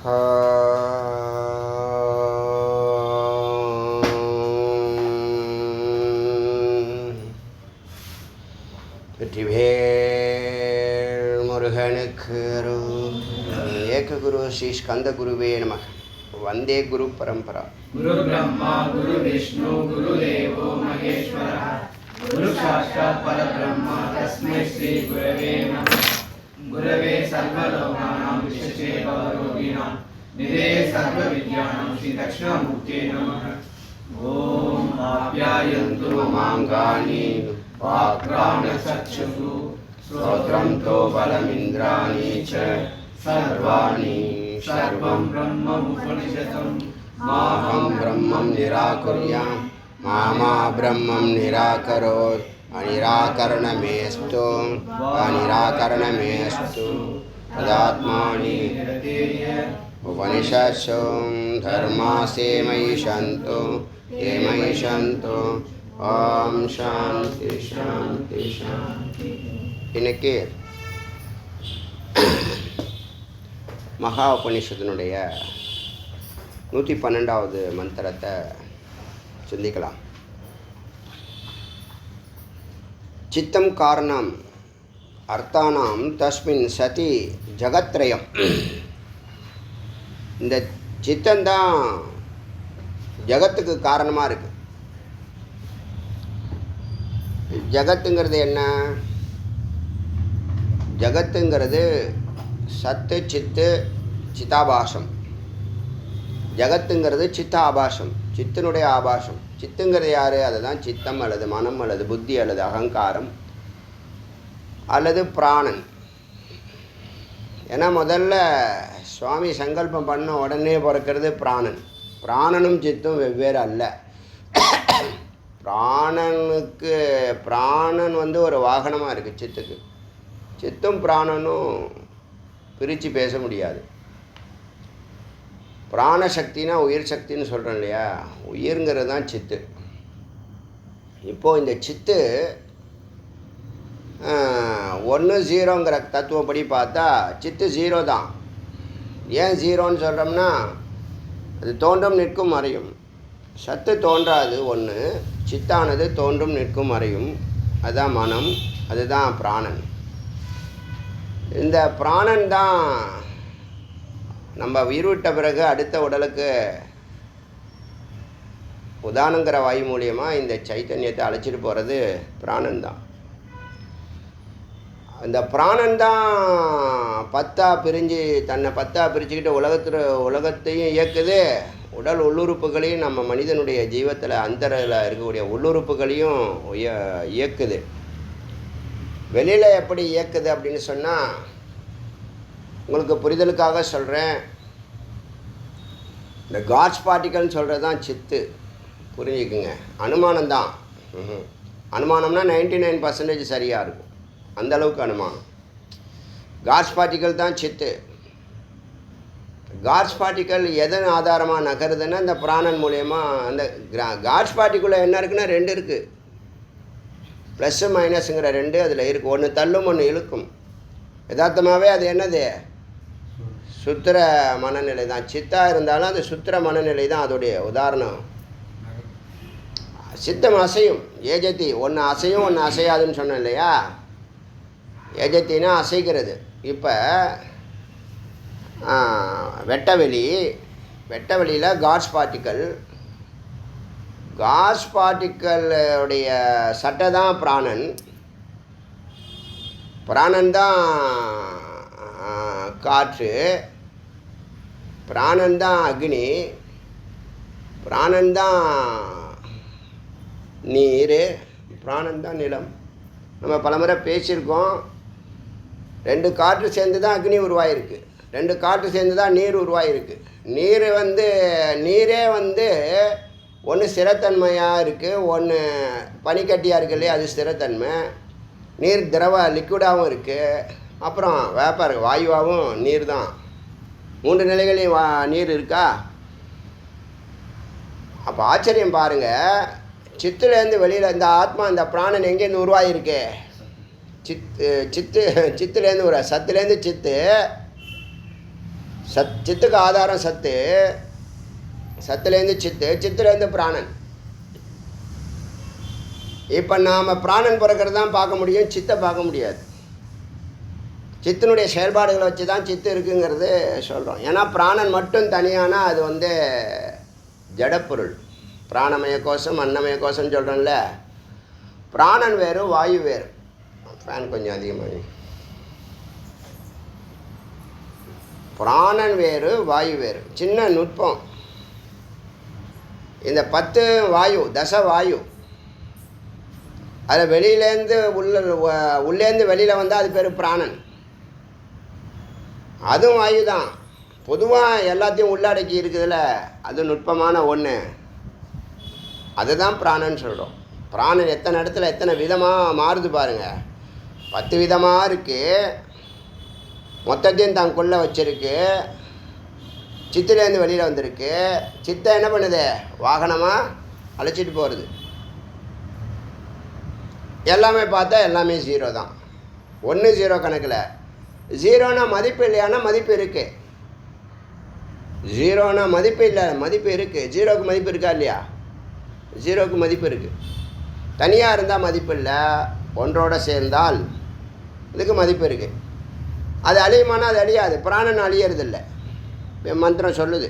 வெற்றிவேல் முருகனுக்கு ஏக குரு ஸ்ரீ ஸ்கந்த குருவே நமக. வந்தே குரு பரம்பரா. குரு பிரம்மா குரு விஷ்ணு குரு தேவோ மகேஸ்வரः குரு சாட்சாத் பரபிரம்மா தஸ்மை ஸ்ரீ குரவே நமः. குரவே சர்வலோகானாம் விசேஷே பவரோகிணாம் நிதே சர்வ வித்யானாம் ஸ்ரீ தக்ஷணாமூர்த்தே நமः. ஓம் ஆப்யாயந்து மமாங்கானி வாக்ராணசக்ஷுः ஸ்ரோத்ரம் தோ பலமிந்திராணி ச சர்வாணி சர்வம் பிரம்மமுபனிஷதம் மாஹம் பிரம்மம் நிராகுர்யாம் மாமா பிரம்மம் நிராகரோத் அநிராகரணமேஸ்து அநிராகரணமேஸ்து ததாத்மானி உபனிஷத்ஸு தர்மாஸே மயி சந்து தே மயி சந்து. ஓம் சாந்தி சாந்தி சாந்தி. இன்னைக்கு மகா உபனிஷத்தினுடைய 112வது மந்திரத்தை சிந்திக்கலாம். சித்தம் காரணம் அர்த்தானாம் தஸ்மின் சதி ஜகத்ரயம். இந்த சித்தந்தான் ஜகத்துக்கு காரணமாக இருக்கு. ஜகத்துங்கிறது என்ன? ஜகத்துங்கிறது சத்து சித்து சித்தாபாசம். ஜகத்துங்கிறது சித்த ஆபாசம், சித்தினுடைய ஆபாசம். சித்துங்கிறது யார்? அதை தான் சித்தம் அல்லது மனம் அல்லது புத்தி அல்லது அகங்காரம் அல்லது பிராணன். ஏன்னா முதல்ல சுவாமி சங்கல்பம் பண்ண உடனே பிறக்கிறது பிராணன். பிராணனும் சித்தும் வெவ்வேறு அல்ல. பிராணன் ஒரு வாகனமாக இருக்குது சித்துக்கு. சித்தும் பிராணனும் பிரித்து பேச முடியாது. பிராணசக்தினா உயிர் சக்தின்னு சொல்கிறோம் இல்லையா? உயிர்ங்கிறது தான் சித்து. இப்போது இந்த சித்து 1 0ங்கிற தத்துவப்படி பார்த்தா சித்து 0 தான். ஏன் 0ன்னு சொல்கிறோம்னா அது தோன்றும் நிற்கும் மறையும். சத்து தோன்றாது ஒன்று, சித்தானது தோன்றும் நிற்கும் மறையும். அதுதான் மனம், அதுதான் பிராணன். இந்த பிராணன் தான் நம்ம உயிர் விட்ட பிறகு அடுத்த உடலுக்கு உதானங்கிற வாயு மூலியமாக இந்த சைத்தன்யத்தை அழைச்சிட்டு போகிறது பிராணன் தான். அந்த பிராணன் தான் 10 பிரிஞ்சு தன்னை 10 பிரிச்சுக்கிட்டு உலகத்தையும் இயக்குது. உடல் உள்ளுறுப்புகளையும் நம்ம மனிதனுடைய ஜீவத்தில் அந்தரில் இருக்கக்கூடிய உள்ளுறுப்புகளையும் இயக்குது. வெளியில் எப்படி இயக்குது அப்படின்னு சொன்னால் உங்களுக்கு புரிதலுக்காக சொல்கிறேன். இந்த காட்ஸ் பார்ட்டிக்கல்னு சொல்கிறது தான் சித்து. புரிஞ்சுக்குங்க. அனுமானம் தான். அனுமானம்னா 99% சரியாக இருக்கும். அந்தளவுக்கு அனுமானம். காட்ஸ் பார்ட்டிக்கல் தான் சித்து. காட்ஸ் பார்ட்டிக்கல் எதன் ஆதாரமாக நகருதுன்னா இந்த பிராணன் மூலயமா. அந்த காட்ஸ் பார்ட்டிக்குள்ளே என்ன இருக்குன்னா 2 இருக்குது. ப்ளஸ்ஸு மைனஸுங்கிற 2 அதில் இருக்குது. ஒன்று தள்ளும் ஒன்று இழுக்கும். யதார்த்தமாகவே அது என்னது? சுத்திர மனநிலை தான். சித்தாக இருந்தாலும் அது சுத்திர மனநிலை தான் அதோடைய உதாரணம். சித்தம் அசையும். ஏஜத்தி ஒன்று அசையும் ஒன்று அசையாதுன்னு சொன்னேன் இல்லையா? ஏஜத்தின்னா அசைக்கிறது. இப்போ வெட்டவெளியில் காட்ஸ் பார்ட்டிக்கலுடைய சட்டை தான் பிராணன். பிராணன் தான் காற்று, பிராணன் தான் அக்னி, பிராணன் தான் நீர், பிராணன் தான் நிலம். நம்ம பலமுறை பேசியிருக்கோம். 2 காற்று சேர்ந்து தான் அக்னி உருவாயிருக்கு. 2 காற்று சேர்ந்து தான் நீர் உருவாயிருக்கு. நீரே ஒன்று ஸ்திரத்தன்மையாக இருக்குது, ஒன்று பனிக்கட்டியாக இருக்குது இல்லையா? அது ஸ்திரத்தன்மை. நீர் திரவ லிக்விடாகவும் இருக்குது. அப்புறம் வேப்பர் வாயுவாகவும் நீர் தான். 3 நிலைகளையும் நீர் இருக்கா? அப்போ ஆச்சரியம் பாருங்கள். சித்துலேருந்து வெளியில் இந்த ஆத்மா இந்த பிராணன் எங்கேருந்து உருவாகிருக்கு? சித்துலேருந்து சத்துலேருந்து சித்து, சித்துக்கு ஆதாரம் சத்து, சத்துலேருந்து சித்து, சித்துலேருந்து பிராணன். இப்போ நாம் பிராணன் பிறக்கிறது தான் பார்க்க முடியும், சித்தை பார்க்க முடியாது. சித்தினுடைய செயல்பாடுகளை வச்சு தான் சித்து இருக்குங்கிறது சொல்கிறோம். ஏன்னா பிராணன் மட்டும் தனியானா அது ஜடப்பொருள். பிராணமய கோஷம் அன்னமய கோஷம் சொல்கிறோம்ல, பிராணன் வேறு வாயு வேறு. ஃபேன் கொஞ்சம் அதிகமாக. பிராணன் வேறு வாயு வேறு. சின்ன நுட்பம், இந்த 10 வாயு, தச வாயு, அதில் வெளியிலேருந்து உள்ளேருந்து வெளியில் வந்தால் அது பேர் பிராணன். அதுவும் வாயு தான். பொதுவாக எல்லாத்தையும் உள்ளடக்கி இருக்குதுல்ல, அது நுட்பமான ஒன்று. அதுதான் பிராணன் சொல்கிறோம். பிராணன் எத்தனை இடத்துல எத்தனை விதமாக மாறுது பாருங்கள். 10 விதமாக இருக்குது. மொத்தத்தையும் தங்குள்ளே வச்சுருக்கு. சித்துலேருந்து வெளியில் வந்திருக்கு. சித்தை என்ன பண்ணுது? வாகனமாக அழைச்சிட்டு போகிறது. எல்லாமே பார்த்தா எல்லாமே 0 தான். 1 0 கணக்கில். 0னா மதிப்பு இல்லையானா மதிப்பு இருக்குது. 0னா மதிப்பு இல்லை, மதிப்பு இருக்குது. 0க்கு மதிப்பு இருக்கா இல்லையா? 0க்கு மதிப்பு இருக்குது. தனியாக இருந்தால் மதிப்பு இல்லை, ஒன்றோடு சேர்ந்தால் இதுக்கு மதிப்பு இருக்குது. அது அழியுமானா அது அழியாது. பிராணன் அழியறதில்லை. மந்திரம் சொல்லுது.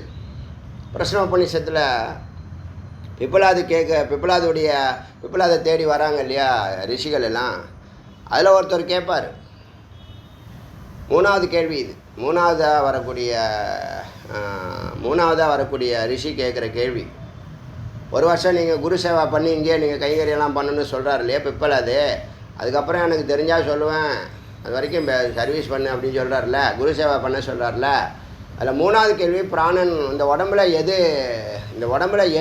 பிரஸ்னோபனிஷத்தில் பிப்பலாதை தேடி வராங்க இல்லையா ரிஷிகள் எல்லாம். அதில் ஒருத்தர் கேட்பார், 3வது கேள்வி இது. மூணாவதாக வரக்கூடிய ரிஷி கேட்குற கேள்வி. ஒரு வருஷம் நீங்கள் குரு சேவா பண்ணி இங்கேயே நீங்கள் கைகறியெல்லாம் பண்ணணும்னு சொல்கிறார் இல்லையா பிப்பலாது. அதுக்கப்புறம் எனக்கு தெரிஞ்சால் சொல்லுவேன், அது வரைக்கும் சர்வீஸ் பண்ணு அப்படின்னு சொல்கிறார்ல, குரு சேவா பண்ண சொல்கிறார்ல. அதில் 3வது கேள்வி, பிராணன் இந்த உடம்புல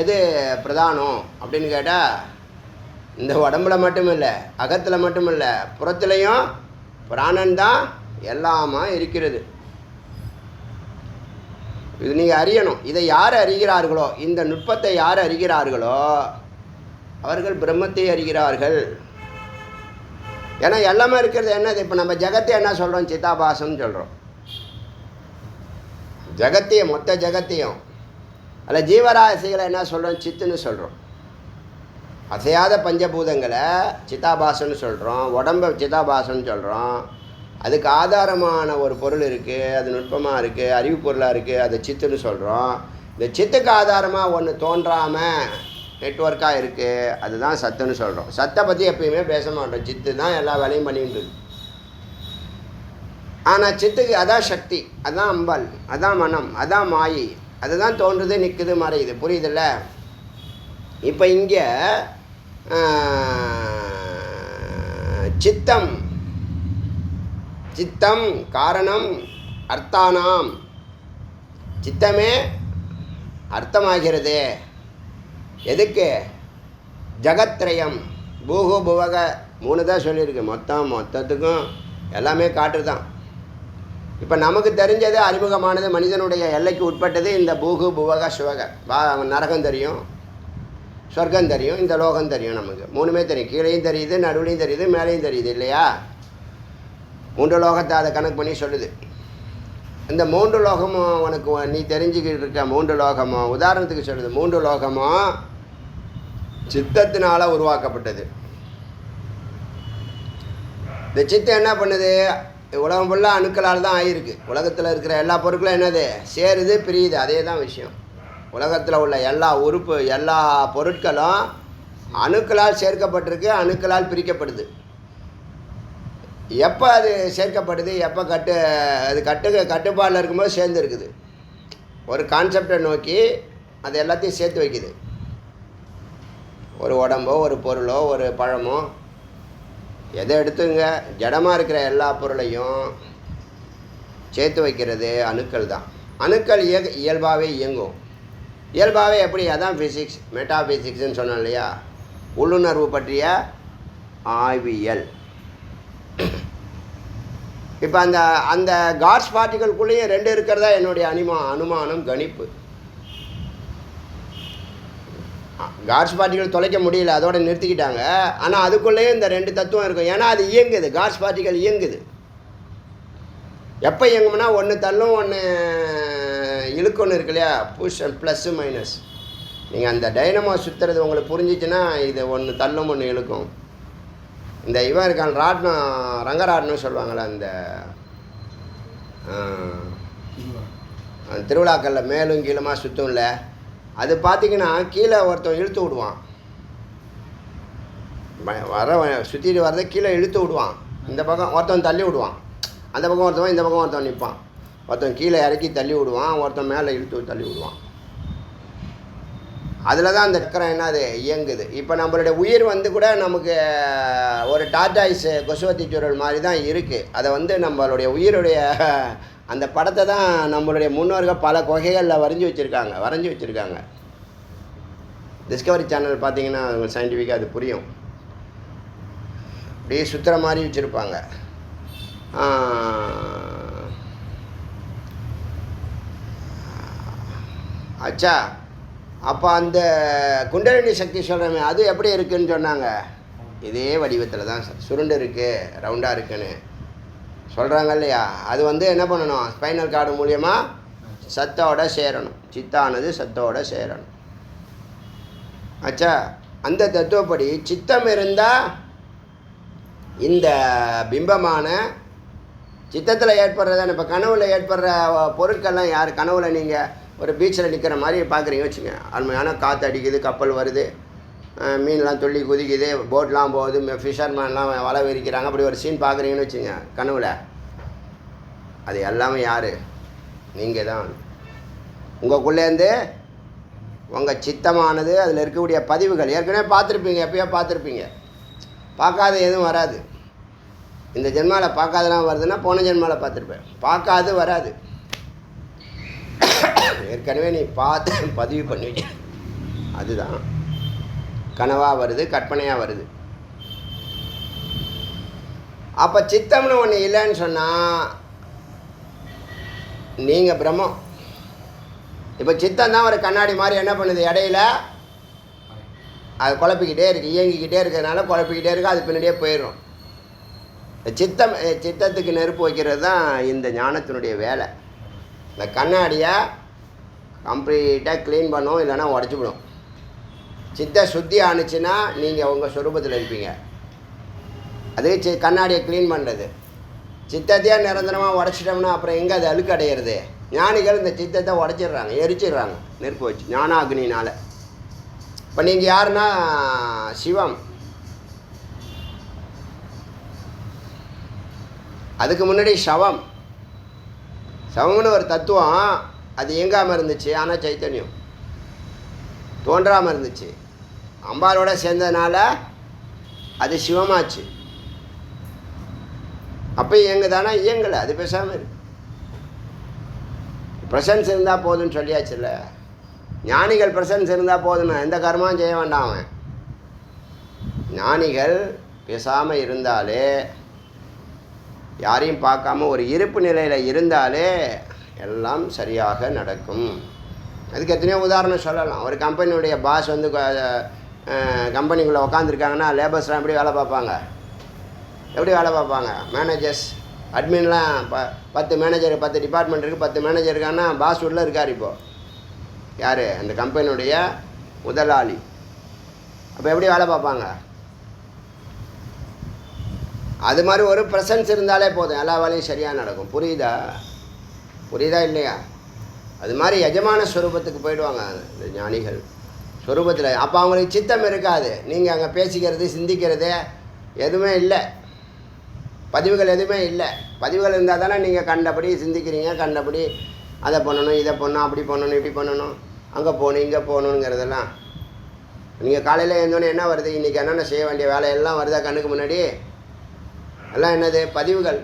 எது பிரதானம் அப்படின்னு கேட்டால், இந்த உடம்புல மட்டும் இல்லை, அகத்தில் மட்டும் இல்லை, புறத்துலேயும் பிராணன் தான் எல்லாமா இருக்கிறது. இது நீங்கள் அறியணும். இதை யார் அறிகிறார்களோ, இந்த நுட்பத்தை யார் அறிகிறார்களோ அவர்கள் பிரம்மத்தை அறிகிறார்கள். ஏன்னா எல்லாமே இருக்கிறது என்னது? இப்போ நம்ம ஜகத்தை என்ன சொல்கிறோம்? சிதாபாசம்னு சொல்கிறோம். ஜகத்தையும், மொத்த ஜகத்தையும். அதில் ஜீவராசிகளை என்ன சொல்கிறோம்? சித்துன்னு சொல்கிறோம். அசையாத பஞ்சபூதங்களை சிதாபாசன்னு சொல்கிறோம். உடம்பை சிதாபாசன்னு சொல்கிறோம். அதுக்கு ஆதாரமான ஒரு பொருள் இருக்குது, அது நுட்பமாக இருக்குது, அறிவு பொருளாக இருக்குது, அதை சித்துன்னு சொல்கிறோம். இந்த சித்துக்கு ஆதாரமாக ஒன்று தோன்றாமல் நெட்வொர்க்காக இருக்குது, அதுதான் சத்துன்னு சொல்கிறோம். சத்தை பற்றி எப்பயுமே பேச மாட்டோம். சித்து தான் எல்லா வேலையும் பண்ணிட்டு இருக்கு. ஆனால் சித்துக்கு அதான் சக்தி, அதான் அம்பல், அதான் மனம், அதான் மாயை. அதுதான் தோன்றுது, நிற்குது, மறையுது. புரியுதில்ல? இப்போ இங்கே சித்தம் காரணம் அர்த்தானாம். சித்தமே அர்த்தமாகிறது. எதுக்கு? ஜகத்ரயம், பூகு புவக 3 தான் சொல்லியிருக்கு. மொத்தத்துக்கும் எல்லாமே காற்று தான். இப்போ நமக்கு தெரிஞ்சது, அறிமுகமானது, மனிதனுடைய எல்லைக்கு உட்பட்டது இந்த பூகு புவக சுவக. நரகம் தெரியும், சொர்க்கம் தெரியும், இந்த லோகம் தெரியும். நமக்கு 3மே தெரியும். கீழேயும் தெரியுது, நடுவுலையும் தெரியுது, மேலேயும் தெரியுது இல்லையா? 3 லோகத்தை அதை கணக்கு பண்ணி சொல்லுது. இந்த 3 லோகமும் உனக்கு நீ தெரிஞ்சுக்கிட்டு இருக்க 3 லோகமும் உதாரணத்துக்கு சொல்லுது. 3 லோகமும் சித்தத்தினால் உருவாக்கப்பட்டது. இந்த சித்தம் என்ன பண்ணுது? உலகம் ஃபுல்லாக அணுக்களால் தான் ஆகிருக்கு. உலகத்தில் இருக்கிற எல்லா பொருட்களும் என்னது? சேருது, பிரியுது. அதே தான் விஷயம். உலகத்தில் உள்ள எல்லா எல்லா பொருட்களும் அணுக்களால் சேர்க்கப்பட்டிருக்கு, அணுக்களால் பிரிக்கப்படுது. எப்போ அது சேர்க்கப்படுது? எப்போ அது கட்டுப்பாடில் இருக்கும்போது சேர்ந்து இருக்குது. ஒரு கான்செப்டை நோக்கி அது எல்லாத்தையும் சேர்த்து வைக்குது. ஒரு உடம்போ, ஒரு பொருளோ, ஒரு பழமோ, எதை எடுத்துங்க, ஜடமாக இருக்கிற எல்லா பொருளையும் சேர்த்து வைக்கிறது அணுக்கள் தான். அணுக்கள் இயல்பாகவே இயங்கும். இயல்பாகவே எப்படி? அதான் ஃபிசிக்ஸ், மெட்டாஃபிசிக்ஸ்ன்னு சொன்னோம் இல்லையா? உள்ளுணர்வு பற்றிய ஆய்வியல். இப்போ அந்த காட்ஸ் பார்ட்டிகளுக்குள்ளேயும் 2 இருக்கிறதா என்னுடைய அனுமானம், கணிப்பு. காட்ஸ் பார்ட்டிகள் தொலைக்க முடியல, அதோட நிறுத்திக்கிட்டாங்க. ஆனால் அதுக்குள்ளேயும் இந்த 2 தத்துவம் இருக்கும். ஏன்னா அது இயங்குது, காட்ஸ் பார்ட்டிகள் இயங்குது. எப்போ இயங்கும்னா ஒன்று தள்ளும், ஒன்று இழுக்கொன்று இருக்கு இல்லையா, புஷ் அண்ட் ப்ளஸ்ஸு மைனஸ். நீங்கள் அந்த டைனமோ சுற்றுறது உங்களுக்கு புரிஞ்சிச்சுன்னா இது ஒன்று தள்ளும் ஒன்று இழுக்கும். இந்த இவன் இருக்கான் ராட்னம், ரங்கராட்னம் சொல்லுவாங்களே, அந்த திருவிழாக்களில் மேலும் கீழமா சுற்றும்ல, அது பார்த்திங்கன்னா கீழே ஒருத்தன் இழுத்து விடுவான், சுற்றிட்டு வரதை கீழே இழுத்து விடுவான், இந்த பக்கம் ஒருத்தன் தள்ளி விடுவான், அந்த பக்கம் ஒருத்தவன் இந்த பக்கம் ஒருத்தன் நிற்பான், ஒருத்தன் கீழே இறக்கி தள்ளி விடுவான், ஒருத்தன் மேலே இழுத்து தள்ளி விடுவான். அதில் தான் அந்த சக்கரம் என்ன அது இயங்குது. இப்போ நம்மளுடைய உயிர் கூட நமக்கு ஒரு டாட்டாய்ஸ் கொசுவத்தி சுருள் மாதிரி தான் இருக்குது. அதை நம்மளுடைய உயிருடைய அந்த படத்தை தான் நம்மளுடைய முன்னோர்கள் பல குகைகளில் வரைஞ்சி வச்சுருக்காங்க. டிஸ்கவரி சேனல் பார்த்தீங்கன்னா சயின்டிஃபிக்காக அது புரியும். அப்படியே சுற்றுற மாதிரி வச்சுருப்பாங்க. அச்சா, அப்போ அந்த குண்டலினி சக்தி சொல்கிறமே அது எப்படி இருக்குதுன்னு சொன்னாங்க, இதே வடிவத்தில் தான் சுருண்டு இருக்குது, ரவுண்டாக இருக்குன்னு சொல்கிறாங்க இல்லையா. அது என்ன பண்ணணும், ஸ்பைனல் கார்டு மூலியமாக சத்தோட சேரணும், சித்தானது சத்தோட சேரணும். ஆச்சா, அந்த தத்துவப்படி சித்தம் இருந்தால் இந்த பிம்பமான சித்தத்தில் ஏற்படுறதான. இப்போ கனவில் ஏற்படுற பொருட்கள்லாம் யார், கனவில் நீங்கள் ஒரு பீச்சில் நிற்கிற மாதிரி பார்க்குறீங்க வச்சுங்க, அருமையான காற்று அடிக்குது, கப்பல் வருது, மீன்லாம் துள்ளி குதிக்குது, போட்லாம் போகுது, ஃபிஷர்மேன்லாம் வலை விரிக்கிறாங்க, அப்படி ஒரு சீன் பார்க்குறீங்கன்னு வச்சுங்க கனவில். அது எல்லாமே யார், நீங்கள் தான். உங்களுக்குள்ளேருந்து உங்கள் சித்தமானது அதில் இருக்கக்கூடிய பதிவுகள் ஏற்கனவே பார்த்துருப்பீங்க, எப்பயோ பார்த்துருப்பீங்க. பார்க்காத எதுவும் வராது. இந்த ஜென்மாவில் பார்க்காதெல்லாம் வருதுன்னா போன ஜென்மாவில் பார்த்துருப்பேன். பார்க்காது வராது, ஏற்கனவே நீ பார்த்து பதிவு பண்ணி வச்சு, அதுதான் கனவாக வருது, கற்பனையாக வருது. அப்போ சித்தம்னு ஒன்று இல்லைன்னு சொன்னால் நீங்கள் பிரம்மம். இப்போ சித்தம் தான் ஒரு கண்ணாடி மாதிரி என்ன பண்ணுது, இடையில அது குழப்பிக்கிட்டே இருக்குது, இயங்கிக்கிட்டே இருக்கிறதுனால குழப்பிக்கிட்டே இருக்குது, அது பின்னாடியே போயிடும். சித்தத்துக்கு நெருப்பு வைக்கிறது தான் இந்த ஞானத்தினுடைய வேலை. இந்த கண்ணாடியை கம்ப்ளீட்டாக க்ளீன் பண்ணும், இல்லைன்னா உடச்சிவிடும். சித்த சுத்தி ஆணுச்சுன்னா நீங்கள் உங்கள் சொரூபத்தில் இருப்பீங்க. அதுக்கு கண்ணாடியை க்ளீன் பண்ணுறது. சித்தத்தையே நிரந்தரமாக உடச்சிட்டோம்னா அப்புறம் எங்கே அது அழுக்கு அடையிறது. ஞானிகள் இந்த சித்தத்தை உடச்சிடுறாங்க, எரிச்சிடுறாங்க நெருப்பு வச்சு, ஞான அக்னினால். இப்போ நீங்கள் யாருன்னா சிவம். அதுக்கு முன்னாடி சவம். சவம்னு ஒரு தத்துவம், அது இயங்காமல் இருந்துச்சு, ஆனால் சைத்தன்யம் தோன்றாமல் இருந்துச்சு. அம்பாலோட சேர்ந்ததுனால அது சிவமாச்சு. அப்போ இயங்குதானா, இயங்கலை, அது பேசாமல் இருக்கு. ப்ரெசன்ஸ் இருந்தால் போதுன்னு சொல்லியாச்சுல்ல. ஞானிகள் ப்ரெசன்ஸ் இருந்தால் போதுன்னு எந்த கர்மாவும் செய்ய வேண்டாம். அவன் ஞானிகள் பேசாமல் இருந்தாலே, யாரையும் பார்க்காம ஒரு இருப்பு நிலையில் இருந்தாலே எல்லாம் சரியாக நடக்கும். அதுக்கு எத்தனையோ உதாரணம் சொல்லலாம். ஒரு கம்பெனியுடைய பாஸ் கம்பெனிக்குள்ளே உக்காந்துருக்காங்கன்னா லேபர்ஸ்லாம் எப்படி வேலை பார்ப்பாங்க, எப்படி வேலை பார்ப்பாங்க. மேனேஜர்ஸ், அட்மின்லாம் 10 மேனேஜர், 10 டிபார்ட்மெண்ட் இருக்குது, 10 மேனேஜர் இருக்காங்கன்னா பாஸ் உள்ளே இருக்கார். இப்போது யார், அந்த கம்பெனியுடைய முதலாளி. அப்போ எப்படி வேலை பார்ப்பாங்க. அது மாதிரி ஒரு ப்ரெசன்ஸ் இருந்தாலே போதும், எல்லா வேலையும் சரியாக நடக்கும். புரியுதா இல்லையா. அது மாதிரி எஜமான ஸ்வரூபத்துக்கு போயிடுவாங்க இந்த ஞானிகள் ஸ்வரூபத்தில். அப்போ அவங்களுக்கு சித்தம் இருக்காது. நீங்கள் அங்கே பேசிக்கிறது, சிந்திக்கிறது எதுவுமே இல்லை, பதிவுகள் எதுவுமே இல்லை. பதிவுகள் இருந்தால் தானே நீங்கள் கண்டபடி சிந்திக்கிறீங்க, கண்டபடி அதை பண்ணணும், இதை பண்ணணும், அப்படி பண்ணணும், இப்படி பண்ணணும், அங்கே போகணும், இங்கே போகணுங்கிறதெல்லாம். நீங்கள் காலையில் எழுந்தோடனே என்ன வருது, இன்றைக்கி என்னென்ன செய்ய வேண்டிய வேலையெல்லாம் வருதா கண்ணுக்கு முன்னாடி. எல்லாம் என்னது, பதிவுகள்.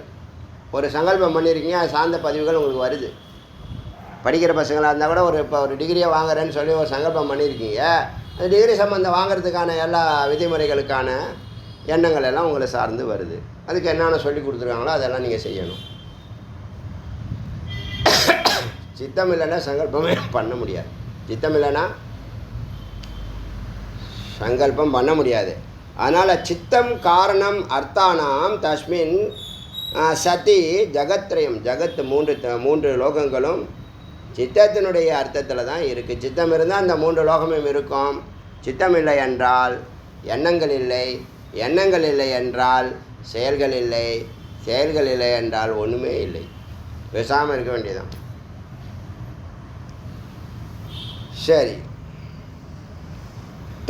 ஒரு சங்கல்பம் பண்ணியிருக்கீங்க, அது சார்ந்த பதிவுகள் உங்களுக்கு வருது. படிக்கிற பசங்களாக இருந்தால் கூட இப்போ ஒரு டிகிரியை வாங்குறேன்னு சொல்லி ஒரு சங்கல்பம் பண்ணியிருக்கீங்க, அந்த டிகிரி சம்மந்தம் வாங்கிறதுக்கான எல்லா விதிமுறைகளுக்கான எண்ணங்கள் எல்லாம் உங்களை சார்ந்து வருது. அதுக்கு என்னென்ன சொல்லி கொடுத்துருக்காங்களோ அதெல்லாம் நீங்கள் செய்யணும். சித்தம் இல்லைன்னா சங்கல்பமே பண்ண முடியாது. சித்தம் இல்லைன்னா சங்கல்பம் பண்ண முடியாது. அதனால் சித்தம் காரணம் அர்த்தானாம் தஸ்மின் சதி ஜகத்ரயம். ஜகத் மூன்று லோகங்களும் சித்தத்தினுடைய அர்த்தத்தில் தான் இருக்குது. சித்தம் இருந்தால் அந்த 3 லோகமும் இருக்கும். சித்தம் இல்லை என்றால் எண்ணங்கள் இல்லை, எண்ணங்கள் இல்லை என்றால் செயல்கள் இல்லை, செயல்கள் இல்லை என்றால் ஒன்றுமே இல்லை. பேசாமல் இருக்க வேண்டியதான். சரி,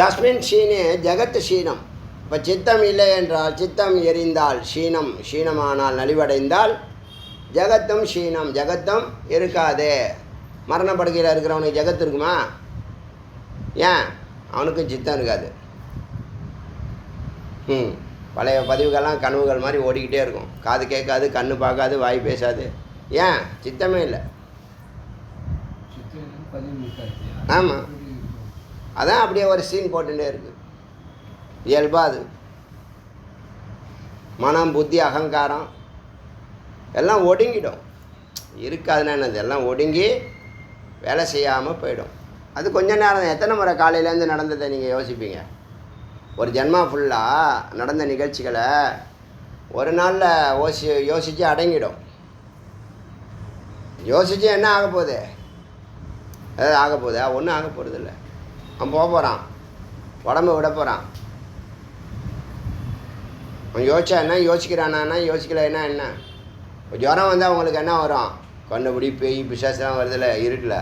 தஸ்மின் ஷீனே ஜகத் ஷீனம். இப்போ சித்தம் இல்லை என்றால், சித்தம் எரிந்தால் ஷீனம், ஷீனமானால் நலிவடைந்தால் ஜகத்தும் ஷீனம், ஜகத்தும் இருக்காது. மரணப்படுக்கையில் இருக்கிறவனுக்கு ஜகத்து இருக்குமா? ஏன்? அவனுக்கும் சித்தம் இருக்காது. பழைய பதிவுகள்லாம் கனவுகள் மாதிரி ஓடிக்கிட்டே இருக்கும். காது கேட்காது, கண்ணு பார்க்காது, வாய் பேசாது. ஏன்? சித்தமே இல்லை. ஆமாம், அதான் அப்படியே ஒரு சீன் போட்டுகிட்டே இருக்குது. இயல்பாக அது மனம், புத்தி, அகங்காரம் எல்லாம் ஒடுங்கிடும். இருக்காதுன்னா என்னது? எல்லாம் ஒடுங்கி வேலை செய்யாமல் போயிடும். அது கொஞ்ச நேரம். எத்தனை முறை காலையிலேருந்து நடந்ததை நீங்கள் யோசிப்பீங்க? ஒரு ஜென்மா ஃபுல்லாக நடந்த நிகழ்ச்சிகளை ஒரு நாளில் யோசித்து அடங்கிடும். யோசித்து என்ன ஆக போகுது? ஏதாவது ஆக போகுதா? ஒன்றும் ஆக போகிறதில்ல. அவன் போக போகிறான், உடம்பை விட போகிறான். அவன் யோசிச்சா என்ன, யோசிக்கிறானா, யோசிக்கலைன்னா என்ன? ஜுரம் வந்தால் அவங்களுக்கு என்ன வரும்? கண்ணுபிடி, பேய், பிசாசெலாம் வருதில்ல, இருக்குல்ல.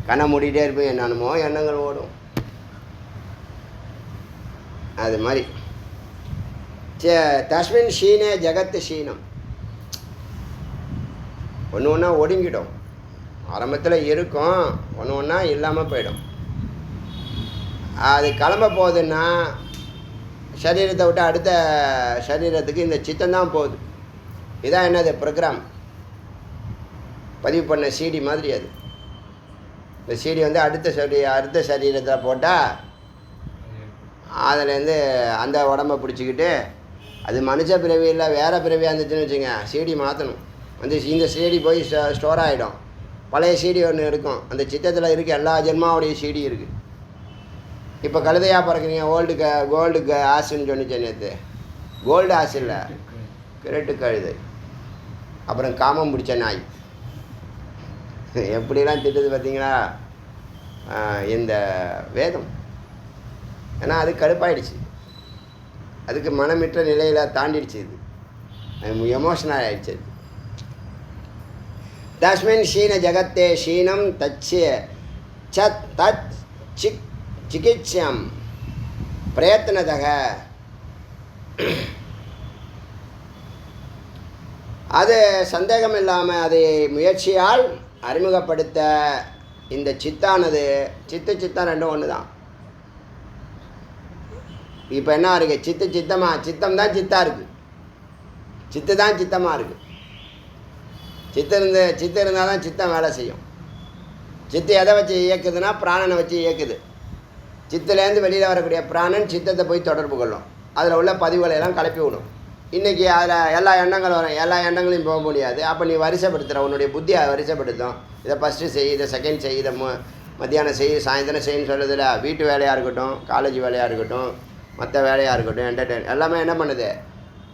கண்ணை மூடிகிட்டே இருப்பேன், என்னென்னமோ எண்ணங்கள் ஓடும். அது மாதிரி தஸ்மின் ஷீனே ஜகத்து ஷீனம். ஒன்று ஒன்றா ஒடுங்கிடும். ஆரம்பத்தில் இருக்கும், ஒன்று ஒன்றா இல்லாமல் போயிடும். அது கிளம்ப போகுதுன்னா சரீரத்தை விட்டு அடுத்த சரீரத்துக்கு இந்த சித்தம்தான் போகுது. இதான் என்னது? ப்ரோக்ராம் பதிவு பண்ண சிடி மாதிரி. அது இந்த சிடி வந்து அடுத்த சரீரத்தில் போட்டால் அதுலேருந்து அந்த உடம்பை பிடிச்சிக்கிட்டு, அது மனுஷ பிறவி இல்லை வேறு பிறவியாக இருந்துச்சுன்னு வச்சுங்க, சிடி மாற்றணும். வந்து இந்த சிடி போய் ஸ்டோர் ஆகிடும். பழைய சிடி ஒன்று இருக்கும், அந்த சித்தத்தில் இருக்குது. எல்லா ஜென்மாவுடைய சிடி இருக்குது. இப்போ கழுதையாக பிறக்கிறீங்க, கோல்டு ஆசுன்னு சொன்னிச்சு நேற்று. கோல்டு ஆசு இல்லை, கிரட்டு கழுதை. அப்புறம் காமம் பிடிச்ச நாய். எப்படிலாம் திட்டுது பார்த்தீங்களா இந்த வேதம்? ஏன்னா அது கடுப்பாயிடுச்சு, அதுக்கு மனமிற்ற நிலையில் தாண்டிடுச்சு. இது எமோஷனல் ஆகிடுச்சு. தஸ்மின் ஷீன ஜகத்தே ஷீனம் தச்சு தத் சிகிச்சம் பிரயத்னதக. அது சந்தேகம் இல்லாமல் அதை முயற்சியால் அறிமுகப்படுத்த இந்த சித்தானது, சித்தம் ரெண்டும் ஒன்று தான். இப்போ என்ன இருக்குது? சித்தம் தான் சித்தா இருக்குது. சித்து தான் சித்தமாக இருக்குது. சித்து இருந்தால் தான் சித்தம் வேலை செய்யும். சித்து எதை வச்சு இயக்குதுன்னா பிராணனை வச்சு இயக்குது. சித்திலேருந்து வெளியில் வரக்கூடிய பிராணன் சித்தத்தை போய் தொடர்பு கொள்ளும். அதில் உள்ள பதிவுகளை எல்லாம் கலப்பி விடும். இன்றைக்கி அதில் எல்லா எண்ணங்களும் வரும், எல்லா எண்ணங்களையும் போக முடியாது. அப்போ நீ வரிசைப்படுத்துகிற, உன்னுடைய புத்தியை வரிசைப்படுத்தும். இதை ஃபஸ்ட்டு செய், இதை செகண்ட் செய், இதை மத்தியானம் செய், சாயந்தரம் செய்யன்னு சொல்லுதில்ல. வீட்டு வேலையாக இருக்கட்டும், காலேஜ் வேலையாக இருக்கட்டும், மற்ற வேலையாக இருக்கட்டும், என்டர்டெயின் எல்லாமே என்ன பண்ணுது?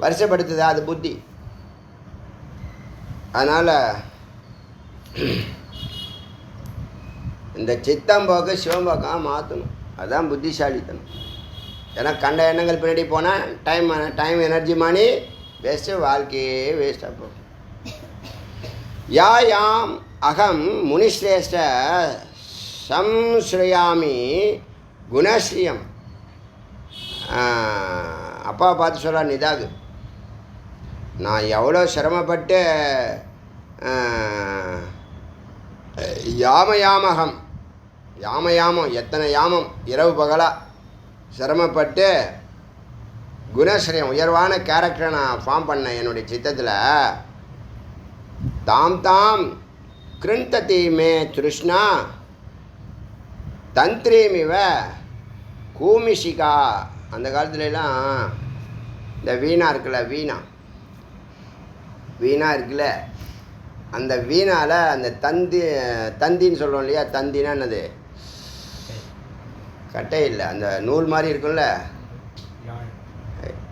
வரிசைப்படுத்துது. அது புத்தி. அதனால் இந்த சித்தம் போக்கு சிவம்போக்காக மாற்றணும். அதுதான் புத்திசாலித்தனம். ஏன்னா கண்ட எண்ணங்கள் பின்னாடி போனால் டைம் எனர்ஜி மணி வேஸ்ட்டு, வாழ்க்கையே வேஸ்ட்டாக போகும். யாம் அகம் முனிஸ்ரேஷ்ட சம்ஸ்ரயாமி குணஸ்ரீயம். அப்பா பார்த்து சொல்ல நிதாகு, நான் எவ்வளோ சிரமப்பட்டு யாமயாமகம், யாமம் எத்தனை யாமம் இரவு பகலாக சிரமப்பட்டு குணஸ்ரீயம் உயர்வான கேரக்டரை நான் ஃபார்ம் பண்ணேன் என்னுடைய சித்தத்தில். தாம் கிருந்ததி மே திருஷ்ணா தந்திரீமிவ கூமிஷிகா. அந்த காலத்துலலாம் இந்த வீணா இருக்குல்ல, வீணா இருக்குல்ல, அந்த வீணால் அந்த தந்தின்னு சொல்கிறோம் இல்லையா? தந்தினா என்னது? கட்டை இல்லை, அந்த நூல் மாதிரி இருக்கும்ல,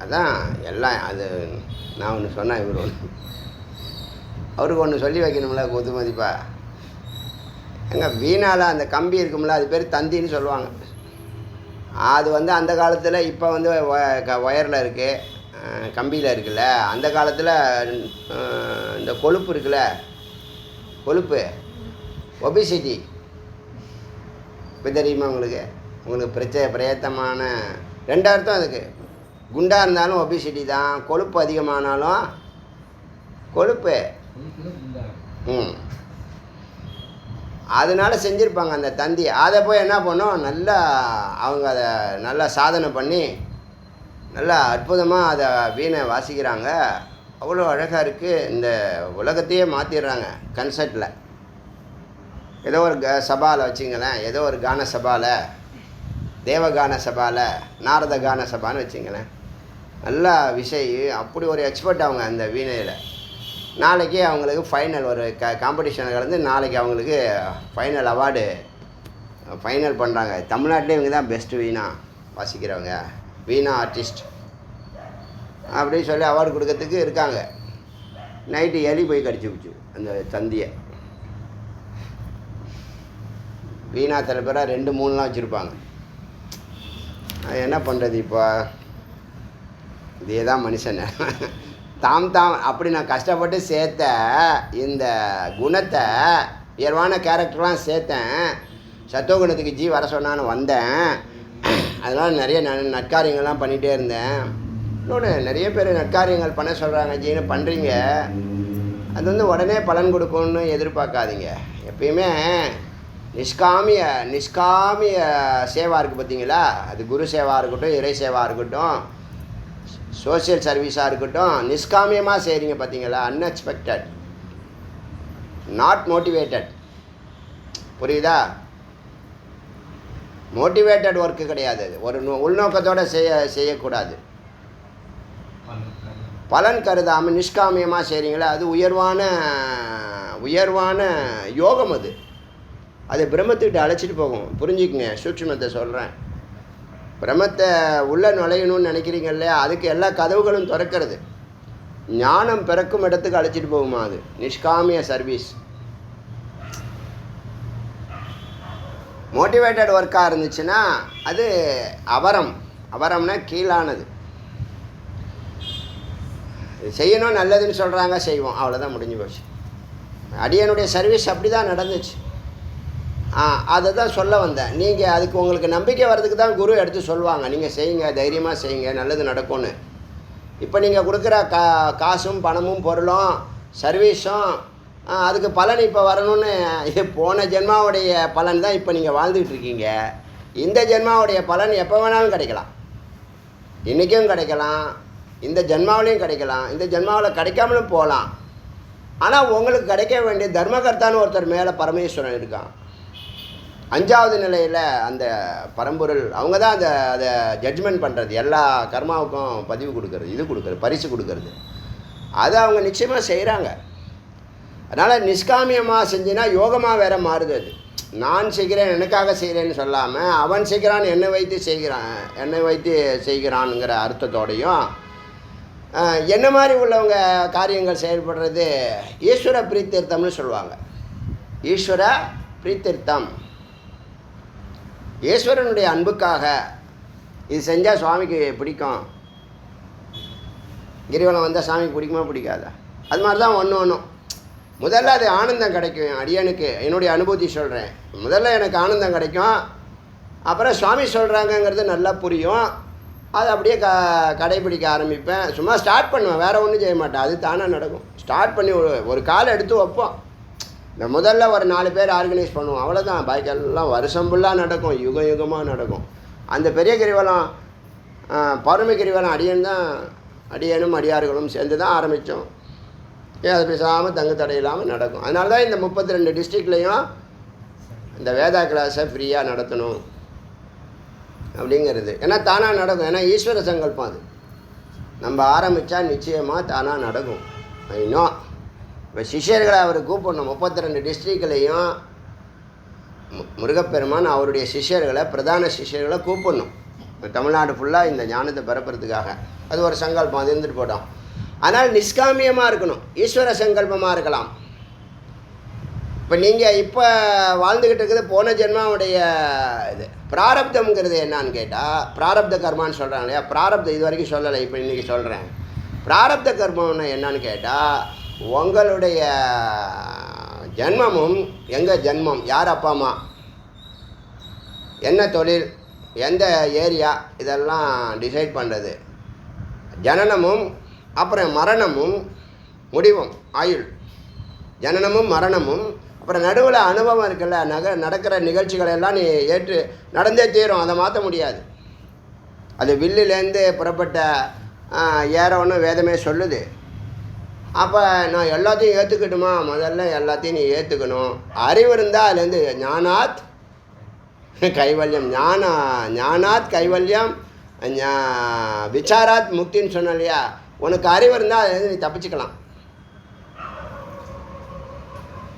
அதான் எல்லாம். அது நான் ஒன்று சொன்னேன், இவர் ஒன்று, அவருக்கு ஒன்று சொல்லி வைக்கணும்ல, கொத்து மதிப்பா. எங்கள் வீணால் அந்த கம்பி இருக்கும்ல, அது பேர் தந்தின்னு சொல்லுவாங்க. அது வந்து அந்த காலத்தில், இப்போ வந்து ஒயரில் இருக்குது, கம்பியில் இருக்குல்ல. அந்த காலத்தில் இந்த கொழுப்பு இருக்குல்ல, கொழுப்பு ஒபிசிட்டி இப்போ தெரியுமா உங்களுக்கு? உங்களுக்கு பிரயத்தமான 2 அர்த்தம் அதுக்கு. குண்டாக இருந்தாலும் ஒபிசிட்டி தான், கொழுப்பு அதிகமானாலும் கொழுப்பு. அதனால செஞ்சுருப்பாங்க அந்த தந்தி. அதை போய் என்ன பண்ணோம், நல்லா அவங்க அதை நல்லா சாதனை பண்ணி நல்லா அற்புதமாக அதை வீணை வாசிக்கிறாங்க. அவ்வளோ அழகாக இருக்குது. இந்த உலகத்தையே மாற்றிடுறாங்க கன்சர்ட்டில். ஏதோ ஒரு சபாவில் வச்சுங்களேன், ஏதோ ஒரு கான சபாவில், தேவகான சபாவில், நாரத கான சபான்னு வச்சுங்களேன். நல்லா அப்படி ஒரு எக்ஸ்பர்ட் அவங்க அந்த வீணையில். நாளைக்கு அவங்களுக்கு ஃபைனல் ஒரு காம்படிஷன் கலந்து நாளைக்கு அவங்களுக்கு ஃபைனல் அவார்டு ஃபைனல் பண்ணுறாங்க. தமிழ்நாட்டிலே இவங்க தான் பெஸ்ட்டு வீணா வாசிக்கிறவங்க, வீணா ஆர்டிஸ்ட் அப்படின்னு சொல்லி அவார்டு கொடுக்கறதுக்கு இருக்காங்க. நைட்டு எலி போய் கடிச்சு விச்சு அந்த தந்தியை. வீணா சில பேராக 2-3லாம் வச்சுருப்பாங்க. என்ன பண்ணுறது இப்போ? இதே தான் மனுஷன். தாம் அப்படி நான் கஷ்டப்பட்டு சேர்த்த இந்த குணத்தை, உயர்வான கேரக்டர்லாம் சேர்த்தேன். சத்துவகுணத்துக்கு ஜி வர சொன்னான்னு வந்தேன். அதனால் நிறைய நற்காரியங்கள்லாம் பண்ணிகிட்டே இருந்தேன். இன்னொன்று, நிறைய பேர் நற்காரியங்கள் பண்ண சொல்கிறாங்க ஜின்னு பண்ணுறீங்க. அது வந்து உடனே பலன் கொடுக்கணுன்னு எதிர்பார்க்காதீங்க. எப்பயுமே நிஷ்காமிய சேவா இருக்குது பார்த்தீங்களா? அது குரு சேவாக இருக்கட்டும், இறை சேவாக இருக்கட்டும், சோசியல் சர்வீஸாக இருக்கட்டும், நிஷ்காமியமாக செய்கிறீங்க பார்த்தீங்களா? Unexpected, not motivated. புரியுதா? மோட்டிவேட்டட் ஒர்க்கு கிடையாது. அது ஒரு உள்நோக்கத்தோடு செய்யக்கூடாது. பலன் கருதாமல் நிஷ்காமியமாக செய்கிறீங்களா? அது உயர்வான யோகம். அது பிரம்மத்துக்கிட்ட அழைச்சிட்டு போகும். புரிஞ்சுக்குங்க, சூட்சுமத்தை சொல்கிறேன். பிரம்மத்தை உள்ளே நுழையணும்னு நினைக்கிறீங்க இல்லையா? அதுக்கு எல்லா கதவுகளும் திறக்கிறது. ஞானம் பிறக்கும் இடத்துக்கு அழைச்சிட்டு போகுமா? அது நிஷ்காமிய சர்வீஸ். மோட்டிவேட்டட் ஒர்க்காக இருந்துச்சுன்னா அது அவரம்னா கீழானது. செய்யணும், நல்லதுன்னு சொல்கிறாங்க, செய்வோம், அவ்வளோதான், முடிஞ்சு போச்சு. அடியனுடைய சர்வீஸ் அப்படி தான் நடந்துச்சு. அதை தான் சொல்ல வந்தேன். நீங்கள் அதுக்கு உங்களுக்கு நம்பிக்கை வர்றதுக்கு தான் குரு எடுத்து சொல்லுவாங்க, நீங்கள் செய்யுங்க, தைரியமாக செய்யுங்க, நல்லது நடக்கும்னு. இப்போ நீங்கள் கொடுக்குற காசும் பணமும் பொருளும் சர்வீஸும் அதுக்கு பலன் இப்போ வரணும்னு போன ஜென்மாவுடைய பலன் தான் இப்போ நீங்கள் வாழ்ந்துக்கிட்டு இருக்கீங்க. இந்த ஜென்மாவுடைய பலன் எப்போ வேணாலும் கிடைக்கலாம். இன்றைக்கும் கிடைக்கலாம், இந்த ஜென்மாவிலையும் கிடைக்கலாம், இந்த ஜென்மாவில் கிடைக்காமலும் போகலாம். ஆனால் உங்களுக்கு கிடைக்க வேண்டிய தர்மகர்த்தான்னு ஒருத்தர் மேலே பரமேஸ்வரன் இருக்கான். 5வது நிலையில் அந்த பரம்பொருள் அவங்க தான் அதை ஜட்ஜ்மெண்ட் பண்ணுறது, எல்லா கர்மாவுக்கும் பதிவு கொடுக்கறது, பரிசு கொடுக்கறது. அதை அவங்க நிச்சயமாக செய்கிறாங்க. அதனால் நிஷ்காமியமாக செஞ்சினா யோகமாக வேற மாறுது. அது நான் செய்கிறேன், எனக்காக செய்கிறேன்னு சொல்லாமல் அவன் செய்கிறான், என்னை வைத்து செய்கிறான்ங்கிற அர்த்தத்தோடையும் என்ன மாதிரி உள்ளவங்க காரியங்கள் செயல்படுறது ஈஸ்வர பிரீத்தீர்த்தம்னு சொல்லுவாங்க. ஈஸ்வர பிரீத்தீர்த்தம், ஈஸ்வரனுடைய அன்புக்காக இது செஞ்சால் சுவாமிக்கு பிடிக்கும். கிரிவலம் வந்தால் சாமிக்கு பிடிக்குமா பிடிக்காதா? அது மாதிரி தான் ஒன்றும் முதல்ல அது ஆனந்தம் கிடைக்கும். அடியனுக்கு என்னுடைய அனுபூதி சொல்கிறேன். முதல்ல எனக்கு ஆனந்தம் கிடைக்கும், அப்புறம் சுவாமி சொல்கிறாங்கங்கிறது நல்லா புரியும். அது அப்படியே கடைப்பிடிக்க ஆரம்பிப்பேன். சும்மா ஸ்டார்ட் பண்ணுவேன், வேறு ஒன்றும் செய்ய மாட்டேன், அது தானாக நடக்கும். ஸ்டார்ட் பண்ணி ஒரு காலை எடுத்து வைப்போம். இந்த முதல்ல ஒரு 4 பேர் ஆர்கனைஸ் பண்ணுவோம், அவ்வளோதான். பாய்க்கெல்லாம் வருஷம் ஃபுல்லாக நடக்கும், யுகமாக நடக்கும். அந்த பெரிய கிரிவலம், பௌர்ணமி கிரிவலம் அடியனும் அடியார்களும் சேர்ந்து தான் ஆரம்பித்தோம். அது பேசாமல் தங்கு தடையில்லாமல் நடக்கும். அதனால தான் இந்த 32 டிஸ்ட்ரிக்ட்லேயும் இந்த வேதா கிளாஸை ஃப்ரீயாக நடத்தணும் அப்படிங்கிறது. ஏன்னா தானாக நடக்கும். ஏன்னா ஈஸ்வர சங்கல்பம். அது நம்ம ஆரம்பித்தா நிச்சயமாக தானாக நடக்கும். இன்னும் இப்போ சிஷ்யர்களை அவர் கூப்பிடணும். 32 டிஸ்ட்ரிக்ட்லேயும் முருகப்பெருமான் அவருடைய சிஷ்யர்களை, பிரதான சிஷ்யர்களை கூப்பிடணும். தமிழ்நாடு ஃபுல்லாக இந்த ஞானத்தை பரப்புறதுக்காக. அது ஒரு சங்கல்பம், அது இருந்துட்டு போட்டோம். ஆனால் நிஷ்காமியமாக இருக்கணும், ஈஸ்வர சங்கல்பமாக இருக்கலாம். இப்போ நீங்கள் இப்போ வாழ்ந்துக்கிட்டு இருக்கிறது போன ஜென்மாவுடைய இது. பிராரப்தம்ங்கிறது என்னான்னு கேட்டால், பிராரப்த கர்மான்னு சொல்கிறாங்க இல்லையா, பிராரப்தம் இது வரைக்கும் சொல்லலை, இப்போ இன்றைக்கி சொல்கிறேன். பிராரப்த கர்மம்னு என்னன்னு கேட்டால், உங்களுடைய ஜென்மமும் எங்கள் ஜென்மம், யார் அப்பா அம்மா, என்ன தொழில், எந்த ஏரியா, இதெல்லாம் டிசைட் பண்ணுறது. ஜனனமும் அப்புறம் மரணமும் முடிவும் ஆயுள். ஜனனமும் மரணமும் அப்புறம் நடுவில் அனுபவம் இருக்குல்ல, நடக்கிற நிகழ்ச்சிகளை எல்லாம் நீ ஏற்று நடந்தே தீரும், அதை மாற்ற முடியாது. அது வில்லுலேருந்து புறப்பட்ட ஏறோன்னு வேதமே சொல்லுது. அப்போ நான் எல்லாத்தையும் ஏற்றுக்கட்டுமா? முதல்ல எல்லாத்தையும் நீ ஏற்றுக்கணும். அறிவு இருந்தால் அதுலேருந்து ஞானாத் கைவல்யம், ஞானாத் கைவல்யம், விசாராத் முக்தின்னு சொன்ன இல்லையா. உனக்கு அறிவு இருந்தால் அதுலேருந்து நீ தப்பிச்சுக்கலாம்.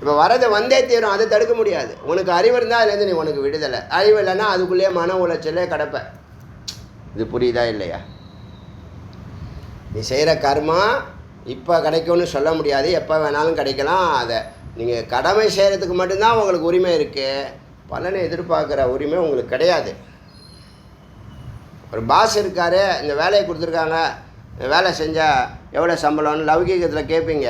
இப்போ வரதை வந்தே தீரும், அதை தடுக்க முடியாது. உனக்கு அறிவு இருந்தால் அதுலேருந்து நீ உனக்கு விடுதலை. அறிவு இல்லைன்னா அதுக்குள்ளேயே மன உளைச்சலே கிடப்ப. இது புரியுதா இல்லையா? நீ செய்கிற கர்மா இப்போ கிடைக்கும்னு சொல்ல முடியாது, எப்போ வேணாலும் கிடைக்கலாம். அதை நீங்கள் கடமை செய்கிறதுக்கு மட்டும்தான் உங்களுக்கு உரிமை இருக்குது. பலனை எதிர்பார்க்குற உரிமை உங்களுக்கு கிடையாது. ஒரு பாஸ் இருக்கார், இந்த வேலையை கொடுத்துருக்காங்க, வேலை செஞ்சால் எவ்வளோ சம்பளம்னு லௌகீகத்தில் கேட்பீங்க.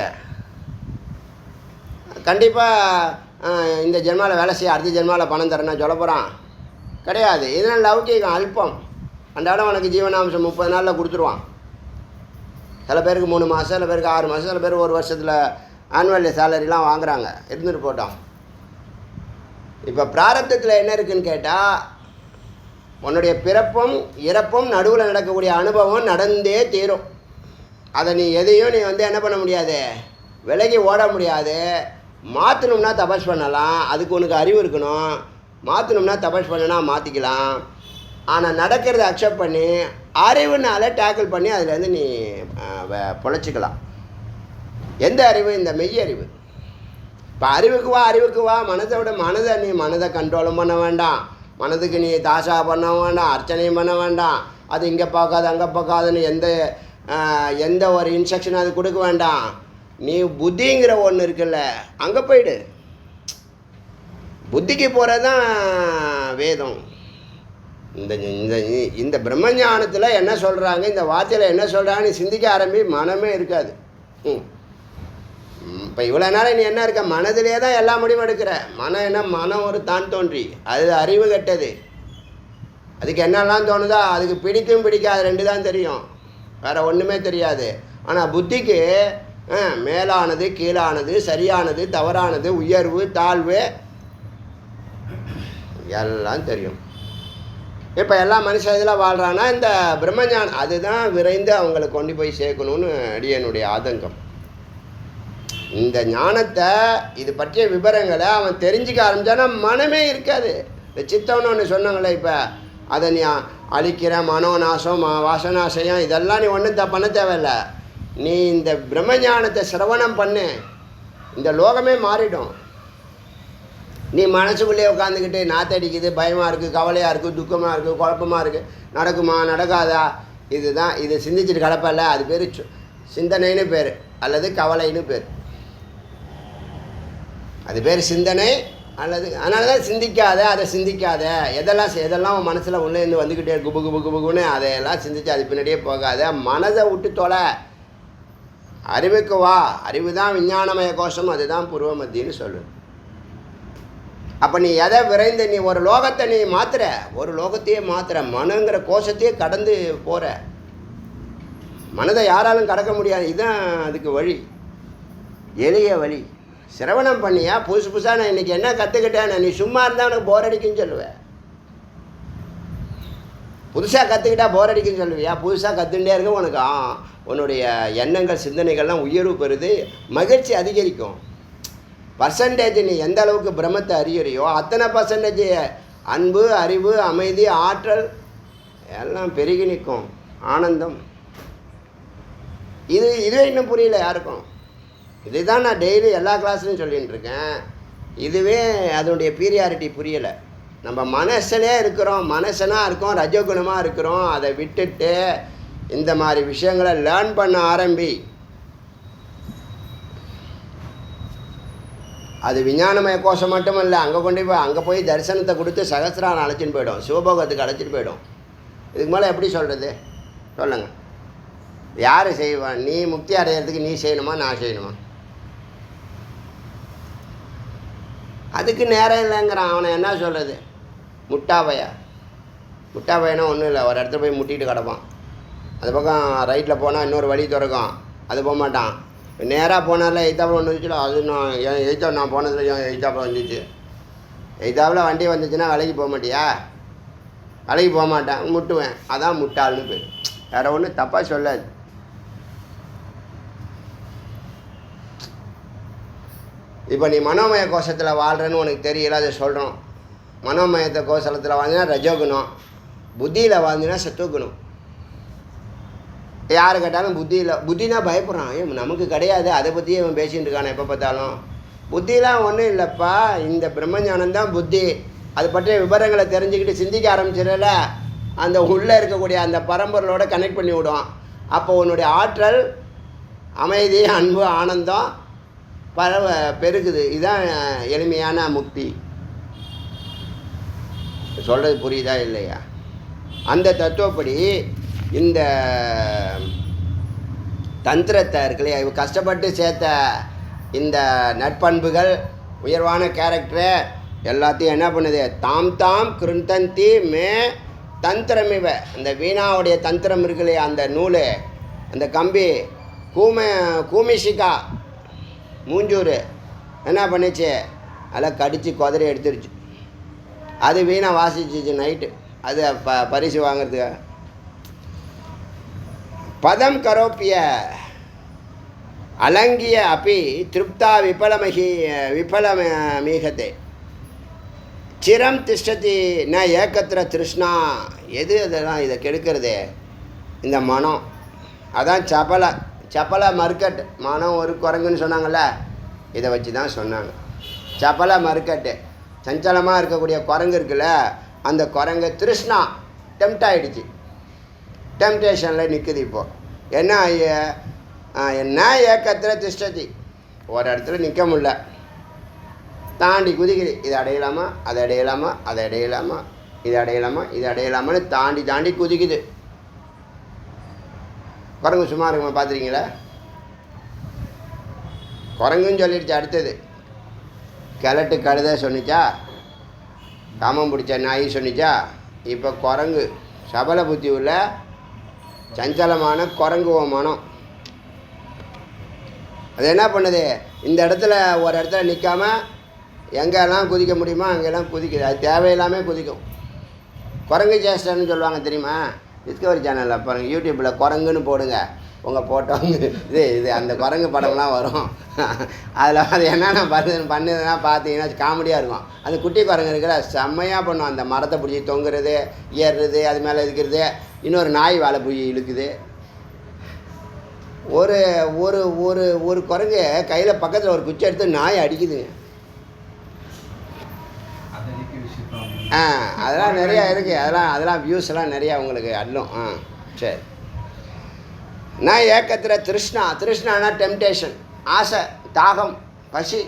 கண்டிப்பாக இந்த ஜென்மாவில் வேலை செய்ய அடுத்த ஜென்மாவில் பணம் தரேன்னா சொல்ல போகிறான் கிடையாது. இதனால் லௌகீகம் அல்பம். அன்றாடம் உனக்கு ஜீவனாம்சம் 30 நாளில் கொடுத்துருவான். சில பேருக்கு 3 மாதம், சில பேருக்கு 6 மாதம், சில பேர் 1 வருஷத்தில் ஆனுவல் சேலரிலாம் வாங்குகிறாங்க. இருந்துட்டு போட்டோம். இப்போ பிராரப்தத்தில் என்ன இருக்குதுன்னு கேட்டால், உன்னுடைய பிறப்பும் இறப்பும் நடுவில் நடக்கக்கூடிய அனுபவம் நடந்தே தீரும். அதை நீ எதையும் நீ என்ன பண்ண முடியாது, விலகி ஓட முடியாது. மாற்றணும்னா தபஸ் பண்ணலாம், அதுக்கு உனக்கு அறிவு இருக்கணும். மாற்றணும்னா தபஸ் பண்ணனா மாற்றிக்கலாம். ஆனால் நடக்கிறத அக்செப்ட் பண்ணி அறிவுனால டேக்கிள் பண்ணி அதுலேருந்து நீ பொழைச்சிக்கலாம். எந்த அறிவு? இந்த மெய் அறிவு. இப்போ அறிவுக்கு வா. மனதை நீ மனதை கண்ட்ரோலும் பண்ண வேண்டாம். மனதுக்கு நீ தாசா பண்ண வேண்டாம், அர்ச்சனையும் பண்ண வேண்டாம். அது இங்கே பார்க்காது அங்கே பார்க்காதுன்னு எந்த ஒரு இன்ஸ்ட்ரக்ஷன் அது கொடுக்க வேண்டாம். நீ புத்திங்கிற ஒன்று இருக்குல்ல, அங்கே போயிடு. புத்திக்கு போகிறது தான் வேதம். இந்த பிரம்மஞானத்தில் என்ன சொல்கிறாங்க, இந்த வார்த்தையில் என்ன சொல்கிறாங்க, நீ சிந்திக்க ஆரம்பி, மனமே இருக்காது. இப்போ இவ்வளோ நேரம் நீ என்ன இருக்க, மனதிலே தான் எல்லா முடிவும் எடுக்கிற. மனம் ஒரு தான் தோன்றி, அது அறிவு கெட்டது. அதுக்கு என்னெல்லாம் தோணுதோ அதுக்கு பிடிக்கும் பிடிக்காது 2 தான் தெரியும், வேறு ஒன்றுமே தெரியாது. ஆனால் புத்திக்கு மேலானது கீழானது, சரியானது தவறானது, உயர்வு தாழ்வு எல்லாம் தெரியும். இப்போ எல்லா மனுஷன் இதில் வாழ்கிறான்னா இந்த பிரம்மஞானம் அதுதான் விரைந்து அவங்களை கொண்டு போய் சேர்க்கணும்னு அடியனுடைய ஆதங்கம். இந்த ஞானத்தை இது பற்றிய விவரங்களை அவன் தெரிஞ்சுக்க ஆரம்பித்தானா மனமே இருக்காது. இந்த சித்தம்னு ஒன்று சொன்னாங்களே, இப்போ அதை நீ அழிக்கிற மனோநாசம் வாசனாசயம் இதெல்லாம் நீ ஒன்றும் பண்ண தேவையில்லை. நீ இந்த பிரம்மஞானத்தை சிரவணம் பண்ணு, இந்த லோகமே மாறிடும். நீ மனசுக்குள்ளேயே உட்காந்துக்கிட்டு நாத்தடிக்குது, பயமாக இருக்குது, கவலையாக இருக்குது, துக்கமாக இருக்குது, குழப்பமாக இருக்குது, நடக்குமா நடக்காதா, இது சிந்திச்சுட்டு கிடப்பல, அது பேர் சிந்தனைன்னு பேர், அல்லது கவலைன்னு பேர். அது பேர் சிந்தனை அல்லது. அதனால தான் அதை சிந்திக்காத. எதெல்லாம் உன் மனசில் உள்ளேருந்து வந்துக்கிட்டே குபுகுன்னு அதையெல்லாம் சிந்திச்சு அது பின்னாடியே போகாத. மனதை விட்டு தொலை, அறிவுக்கு வா. அறிவு தான் விஞ்ஞானமய கோஷம், அதுதான் பூர்வ மத்தின்னு சொல்லு. அப்போ நீ எதை விரைந்து நீ ஒரு லோகத்தை நீ மாற்றுற, ஒரு லோகத்தையே மாற்றுற, மனங்கிற கோஷத்தையே கடந்து போகிற. மனதை யாராலும் கடக்க முடியாது. இதுதான் அதுக்கு வழி, எளிய வழி. சிரவணம் பண்ணியா புதுசாக நான் இன்றைக்கி என்ன கற்றுக்கிட்டேன், நீ சும்மா இருந்தால் உனக்கு போர் அடிக்குன்னு சொல்லுவேன். புதுசாக கற்றுக்கிட்டா போர் அடிக்குன்னு சொல்லுவியா? புதுசாக கற்றுகிட்டே இருக்க உனக்கு உன்னுடைய எண்ணங்கள் சிந்தனைகள்லாம் உயர்வு பெறுது, மகிழ்ச்சி அதிகரிக்கும். பர்சன்டேஜ் நீ எந்த அளவுக்கு பிரம்மத்தை அறியறியோ அத்தனை பர்சன்டேஜ் அன்பு, அறிவு, அமைதி, ஆற்றல் எல்லாம் பெருகி நிற்கும். ஆனந்தம். இதுவே இன்னும் புரியல யாருக்கும். இதுதான் நான் டெய்லி எல்லா கிளாஸ்லையும் சொல்லிகிட்டு இருக்கேன். இதுவே அதனுடைய பீரியாரிட்டி புரியலை. நம்ம மனசனே இருக்கிறோம், மனசனாக இருக்கோம், ரஜகுணமாக இருக்கிறோம். அதை விட்டுட்டு இந்த மாதிரி விஷயங்களை லேர்ன் பண்ண ஆரம்பி. அது விஞ்ஞானமய கோஷம் மட்டும் இல்லை, அங்கே போய் தரிசனத்தை கொடுத்து சகசிராரம் அழைச்சின்னு போயிடும், சிவபோகத்துக்கு அழைச்சிட்டு போயிடும். இதுக்கு மேலே எப்படி சொல்கிறது சொல்லுங்கள்? யார் செய்வான்? நீ முக்தி அடையிறதுக்கு நீ செய்யணுமா நான் செய்யணுமா? அதுக்கு நேரம் இல்லைங்கிறான். அவனை என்ன சொல்கிறது? முட்டாபையனா ஒன்றும் இல்லை, ஒரு இடத்துல போய் முட்டிட்டு கிடப்பான். அது பக்கம் ரைட்டில் போனால் இன்னொரு வழி திறக்கும், அது போக மாட்டான். நேராக போனால எய்த்தாப்பில் ஒன்று வந்துச்சுல, அது நான் என் எய்த்தா நான் போனதில் என் எய்த்தாப்பில் வந்துச்சு. எய்த்தாப்பில் வண்டி வந்துச்சுன்னா வேலைக்கு போக மாட்டியா? வேலைக்கு போக மாட்டேன், முட்டுவேன். அதான் முட்டாள்னு பேர், வேறு ஒன்றும் தப்பாக சொல்லாது. இப்போ நீ மனோமய கோஷத்தில் வாழ்கிறன்னு உனக்கு தெரியல, அதை சொல்கிறோம். மனோமயத்தை கோஷத்தில் வாழ்ந்தினா ரஜோகுணம், புத்தியில் வாழ்ந்தினா சத்துவகுணம். யார் கேட்டாலும் புத்தினா பயப்படுறான். நமக்கு கிடையாது, அதை பற்றியே இவன் பேசிகிட்டு இருக்கானே எப்போ பார்த்தாலும். புத்திலாம் ஒன்றும் இல்லைப்பா, இந்த பிரம்மஞானம்தான் புத்தி. அது பற்றிய விவரங்களை தெரிஞ்சுக்கிட்டு சிந்திக்க ஆரம்பிச்சிடல, அந்த உள்ளே இருக்கக்கூடிய அந்த பரம்பொருளோட கனெக்ட் பண்ணி விடும். அப்போ உன்னுடைய ஆற்றல், அமைதி, அன்பு, ஆனந்தம் பெருகுது. இதுதான் எளிமையான முக்தி. சொல்கிறது புரியுதா இல்லையா? அந்த தத்துவப்படி இந்த தந்திரத்தை இருக்குல்லையா, இவ கஷ்டப்பட்டு சேர்த்த இந்த நட்பண்புகள், உயர்வான கேரக்டரு எல்லாத்தையும் என்ன பண்ணுது? தாம் கிருந்தந்தி மே தந்திரமிவ. அந்த வீணாவுடைய தந்திரம் இருக்குல்லையா, அந்த நூல், அந்த கம்பி, கூமிஷிகா மூஞ்சூர் என்ன பண்ணிச்சு? அதெல்லாம் கடித்து குதிரை எடுத்துருச்சு. அது வீணாக வாசிச்சிச்சு நைட்டு, அது பரிசு வாங்கிறதுக்காக. பதம் கரோப்பிய அலங்கிய அப்பி திருப்தா விபலமீகத்தை சிரம் திஷ்டதி ந ஏக்கத்திர திருஷ்ணா. எது அதெல்லாம் இதை கெடுக்கிறது? இந்த மனம். அதான் சப்பல மறுக்கட்டு. மனம் ஒரு குரங்குன்னு சொன்னாங்கள்ல, இதை வச்சு தான் சொன்னாங்க. சப்பல மறுக்கட்டு, சஞ்சலமாக இருக்கக்கூடிய குரங்கு இருக்குல்ல, அந்த குரங்கு திருஷ்ணா டெம்ட் ஆகிடுச்சு, டெம்டேஷனில் நிற்குது. இப்போது என்ன ஏக்கத்தில் திஷ்டதி, ஒரு இடத்துல நிற்க முடியல, தாண்டி குதிக்குது. இது அடையலாமா, அதை அடையலாமா, அதை அடையலாமா, இது அடையலாமா, இது அடையலாமான்னு தாண்டி குதிக்குது. குரங்கு சும்மா இருக்குமா? பார்த்துருக்கீங்களா? குரங்குன்னு சொல்லிடுச்சு. அடுத்தது கிழட்டு கழுதை சொன்னிச்சா, காமம் பிடிச்ச நாய் சொன்னிச்சா. இப்போ குரங்கு சபல புத்தி உள்ள சஞ்சலமான குரங்கு மனம். அது என்ன பண்ணுது? இந்த இடத்துல ஒரு இடத்துல நிற்காம எங்கெல்லாம் குதிக்க முடியுமோ அங்கெல்லாம் குதிக்குது. அது தேவையில்லாமல் குதிக்கும். குரங்கு சேஷ்டன்னு சொல்லுவாங்க தெரியுமா? டிஸ்கவரி சேனலில் பாருங்கள், யூடியூப்பில் குரங்குன்னு போடுங்க, உங்கள் ஃபோட்டோ இது அந்த குரங்கு படம்லாம் வரும். அதில் அது என்னென்ன பண்ணுதுன்னா பார்த்தீங்கன்னா காமெடியாக இருக்கும். அந்த குட்டி குரங்கு இருக்கிற செம்மையாக பண்ணும். அந்த மரத்தை பிடிச்சி தொங்குறது, ஏறுறது, அது மேலே இருக்கிறது. இன்னொரு நாய் வாழை போய் இழுக்குது. ஒரு ஒரு ஒரு ஒரு குரங்கு கையில் பக்கத்தில் ஒரு குச்சி எடுத்து நாய் அடிக்குதுங்க. அதெல்லாம் நிறையா இருக்குது. அதெல்லாம் வியூஸ்லாம் நிறையா உங்களுக்கு அல்லும். சரி. நான் ஏக்கத்தில் திருஷ்ணானா டெம்டேஷன், ஆசை, தாகம், பசி.